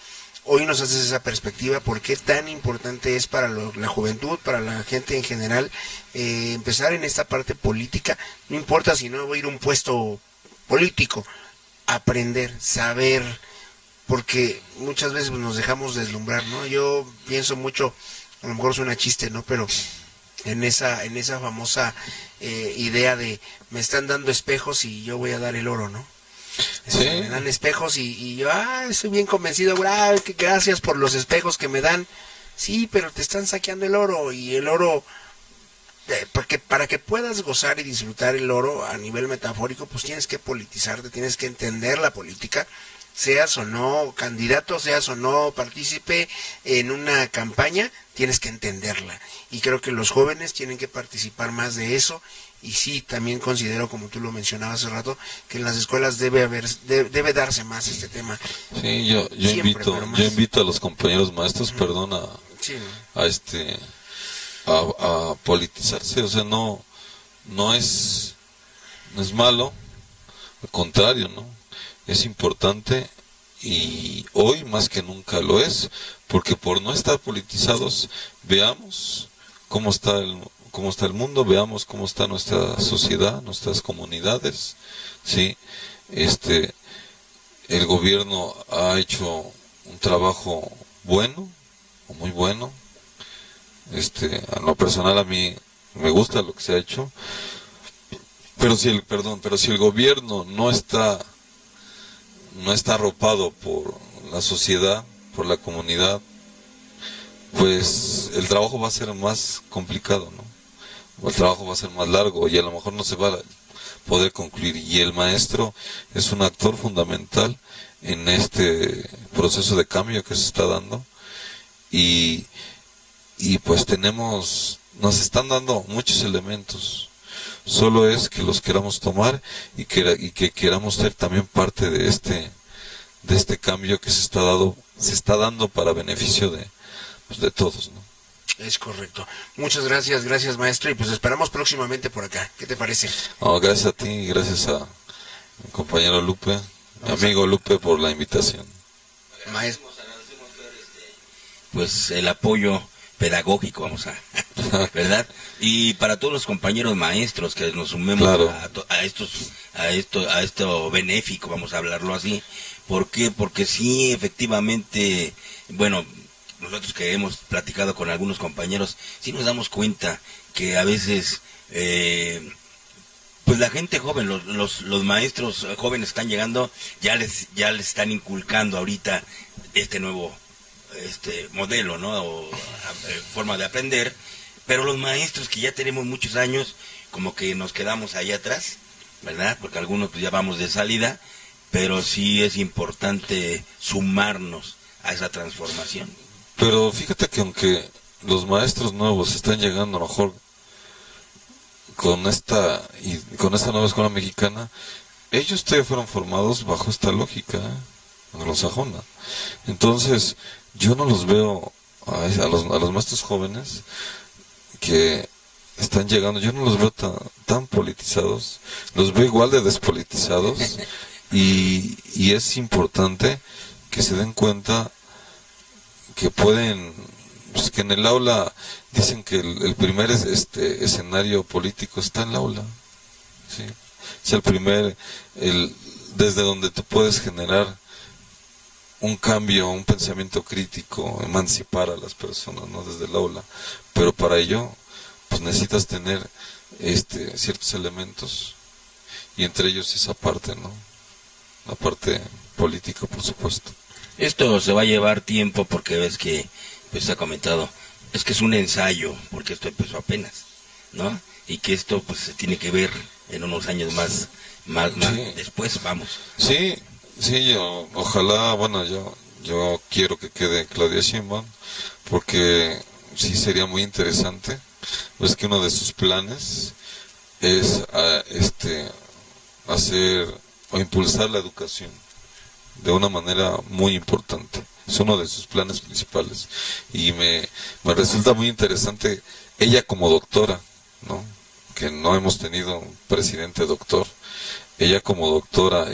[SPEAKER 1] Hoy nos haces esa perspectiva, por qué tan importante es para la juventud, para la gente en general, empezar en esta parte política. No importa si no voy a ir a un puesto político, aprender, saber, porque muchas veces nos dejamos deslumbrar, ¿no? Yo pienso mucho, a lo mejor suena chiste, ¿no? Pero en esa famosa idea de me están dando espejos y yo voy a dar el oro, ¿no?
[SPEAKER 2] Sí.
[SPEAKER 1] Me dan espejos y yo, estoy bien convencido, gracias por los espejos que me dan. Sí, pero te están saqueando el oro, y el oro, porque para que puedas gozar y disfrutar el oro a nivel metafórico, pues tienes que politizarte, tienes que entender la política, seas o no candidato, seas o no partícipe en una campaña, tienes que entenderla. Y creo que los jóvenes tienen que participar más de eso. Y sí, también considero, como tú lo mencionabas hace rato, que en las escuelas debe darse más este tema.
[SPEAKER 2] Sí, yo invito a los compañeros maestros, perdón, a politizarse. O sea, no es malo, al contrario, ¿no? Es importante, y hoy más que nunca lo es, porque por no estar politizados, veamos cómo está el mundo, veamos cómo está nuestra sociedad, nuestras comunidades, ¿sí? El gobierno ha hecho un trabajo bueno, o muy bueno. En lo personal a mí me gusta lo que se ha hecho, pero si el gobierno no está arropado por la sociedad, por la comunidad, pues el trabajo va a ser más complicado, ¿no? O el trabajo va a ser más largo y a lo mejor no se va a poder concluir. Y el maestro es un actor fundamental en este proceso de cambio que se está dando. Y pues nos están dando muchos elementos. Solo es que los queramos tomar y que queramos ser también parte de este cambio que se está dando para beneficio de todos, ¿no?
[SPEAKER 1] Es correcto. Muchas gracias maestro, y pues esperamos próximamente por acá. ¿Qué te parece?
[SPEAKER 2] Gracias a ti y gracias a mi compañero Lupe, mi amigo Lupe, por la invitación.
[SPEAKER 1] Maestro.
[SPEAKER 3] Pues el apoyo pedagógico, ¿verdad? Y para todos los compañeros maestros que nos sumemos, claro, a esto benéfico, vamos a hablarlo así. ¿Por qué? Porque sí, efectivamente, bueno, nosotros que hemos platicado con algunos compañeros, sí nos damos cuenta que a veces, pues la gente joven, los maestros jóvenes están llegando, ya les están inculcando ahorita este nuevo modelo, ¿no? O forma de aprender, pero los maestros que ya tenemos muchos años, como que nos quedamos ahí atrás, ¿verdad? Porque algunos pues ya vamos de salida, pero sí es importante sumarnos a esa transformación.
[SPEAKER 2] Pero fíjate que aunque los maestros nuevos están llegando a lo mejor con esta nueva escuela mexicana, ellos todavía fueron formados bajo esta lógica anglosajona. Entonces, yo no los veo a los maestros jóvenes que están llegando, yo no los veo tan politizados, los veo igual de despolitizados, y es importante que se den cuenta que pueden, pues que en el aula dicen que el primer escenario político está en el aula, ¿sí? Es el primer, desde donde tú puedes generar un cambio, un pensamiento crítico, emancipar a las personas, ¿no? Desde el aula. Pero para ello, pues necesitas tener ciertos elementos, y entre ellos esa parte, ¿no? La parte política, por supuesto.
[SPEAKER 3] Esto se va a llevar tiempo porque ves que, pues se ha comentado, es que es un ensayo, porque esto empezó apenas, ¿no? Y que esto pues se tiene que ver en unos años más sí, después, vamos.
[SPEAKER 2] Sí, ojalá, bueno, yo quiero que quede Claudia Sheinbaum, porque sí sería muy interesante. Pues que uno de sus planes es hacer o impulsar la educación de una manera muy importante. Es uno de sus planes principales, y me resulta muy interesante ella como doctora, ¿no? Que no hemos tenido un presidente doctor. Ella como doctora,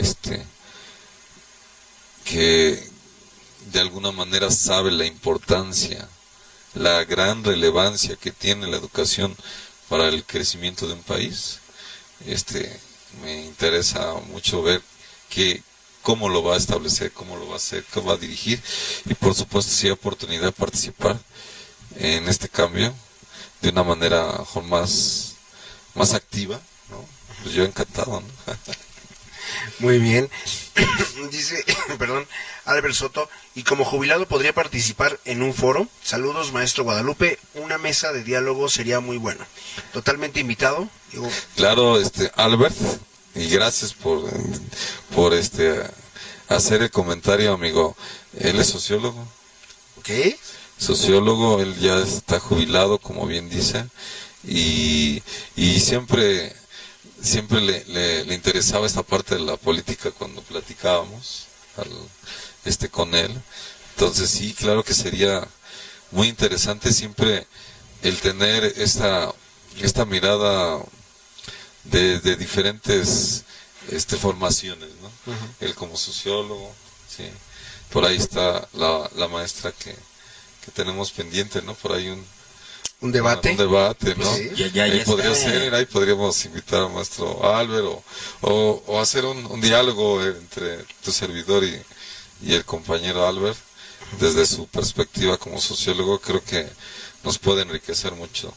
[SPEAKER 2] que de alguna manera sabe la importancia, la gran relevancia que tiene la educación para el crecimiento de un país. Me interesa mucho ver cómo lo va a establecer, cómo lo va a hacer, cómo va a dirigir, y por supuesto si hay oportunidad de participar en este cambio de una manera mejor más activa, ¿no? Pues yo encantado, ¿no?
[SPEAKER 1] Muy bien. Dice, perdón, Albert Soto, y como jubilado podría participar en un foro. Saludos, maestro Guadalupe. Una mesa de diálogo sería muy buena. Totalmente invitado.
[SPEAKER 2] Claro, Albert, y gracias por hacer el comentario, amigo. Él es sociólogo.
[SPEAKER 1] ¿Qué?
[SPEAKER 2] Sociólogo, él ya está jubilado, como bien dice, y siempre le interesaba esta parte de la política cuando platicábamos con él. Entonces sí, claro que sería muy interesante siempre el tener esta mirada de diferentes formaciones, ¿no? Uh-huh. Él como sociólogo, sí. Por ahí está la maestra que tenemos pendiente, ¿no? Por ahí un debate. Un debate, ¿no? Sí.
[SPEAKER 3] Ya
[SPEAKER 2] podría ser, ahí podríamos invitar al maestro Álvaro, o hacer un diálogo entre tu servidor y el compañero Albert, desde su perspectiva como sociólogo. Creo que nos puede enriquecer mucho.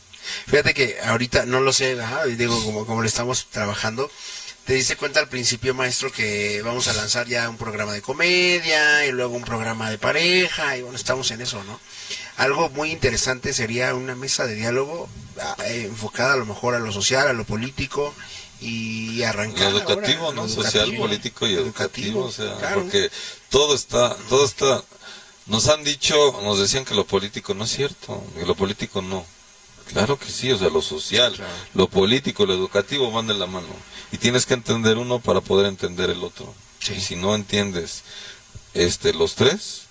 [SPEAKER 1] Fíjate que ahorita no lo sé, digo, como le estamos trabajando, te diste cuenta al principio, maestro, que vamos a lanzar ya un programa de comedia y luego un programa de pareja, y bueno, estamos en eso, ¿no? algo muy interesante sería una mesa de diálogo enfocada a lo mejor a lo social, a lo político y arrancar.
[SPEAKER 2] Lo educativo,
[SPEAKER 1] ahora,
[SPEAKER 2] ¿no?
[SPEAKER 1] lo
[SPEAKER 2] Social,
[SPEAKER 1] educativo,
[SPEAKER 2] político y educativo, o sea,
[SPEAKER 1] claro.
[SPEAKER 2] porque todo está, nos han dicho, nos decían que lo político no es cierto, que lo político no. Claro que sí, o sea, lo social,
[SPEAKER 1] Claro.
[SPEAKER 2] lo político, lo educativo van de la mano. Y tienes que entender uno para poder entender el otro.
[SPEAKER 1] Sí.
[SPEAKER 2] Y si no entiendes los tres,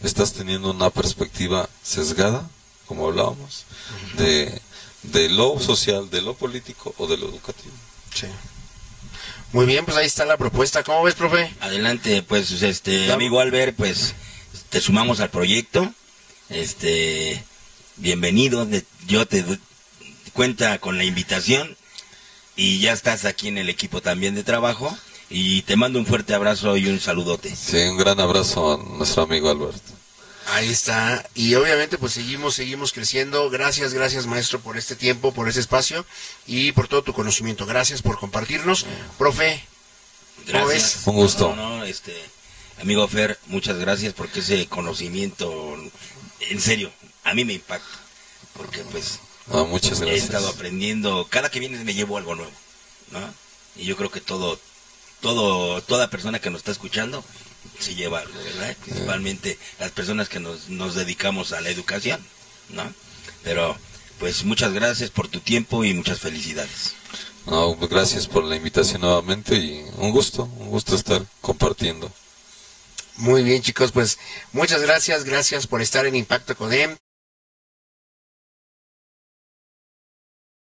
[SPEAKER 2] estás teniendo una perspectiva sesgada, como hablábamos, de lo social, de lo político o de lo educativo.
[SPEAKER 1] Sí. Muy bien, pues ahí está la propuesta. ¿Cómo ves, profe?
[SPEAKER 3] Adelante, pues, amigo Albert, pues, te sumamos al proyecto. Bienvenido. Yo te doy cuenta con la invitación y ya estás aquí en el equipo también de trabajo. Y te mando un fuerte abrazo y un saludote.
[SPEAKER 2] Sí, un gran abrazo a nuestro amigo Albert.
[SPEAKER 1] Ahí está, y obviamente pues seguimos creciendo. Gracias maestro por este tiempo, por este espacio y por todo tu conocimiento. Gracias por compartirnos, profe. ¿Cómo ves?
[SPEAKER 3] Gracias.
[SPEAKER 2] Un gusto.
[SPEAKER 3] Amigo Fer, muchas gracias porque ese conocimiento, en serio, a mí me impacta. Porque pues
[SPEAKER 2] No, muchas
[SPEAKER 3] he
[SPEAKER 2] gracias.
[SPEAKER 3] estado aprendiendo, cada que vienes me llevo algo nuevo, ¿no? Y yo creo que toda persona que nos está escuchando se lleva algo, ¿verdad? Principalmente las personas que nos dedicamos a la educación, ¿no? Pero, pues, muchas gracias por tu tiempo y muchas felicidades.
[SPEAKER 2] No, pues, gracias por la invitación nuevamente y un gusto estar compartiendo.
[SPEAKER 1] Muy bien, chicos, pues muchas gracias por estar en Impacto Codem.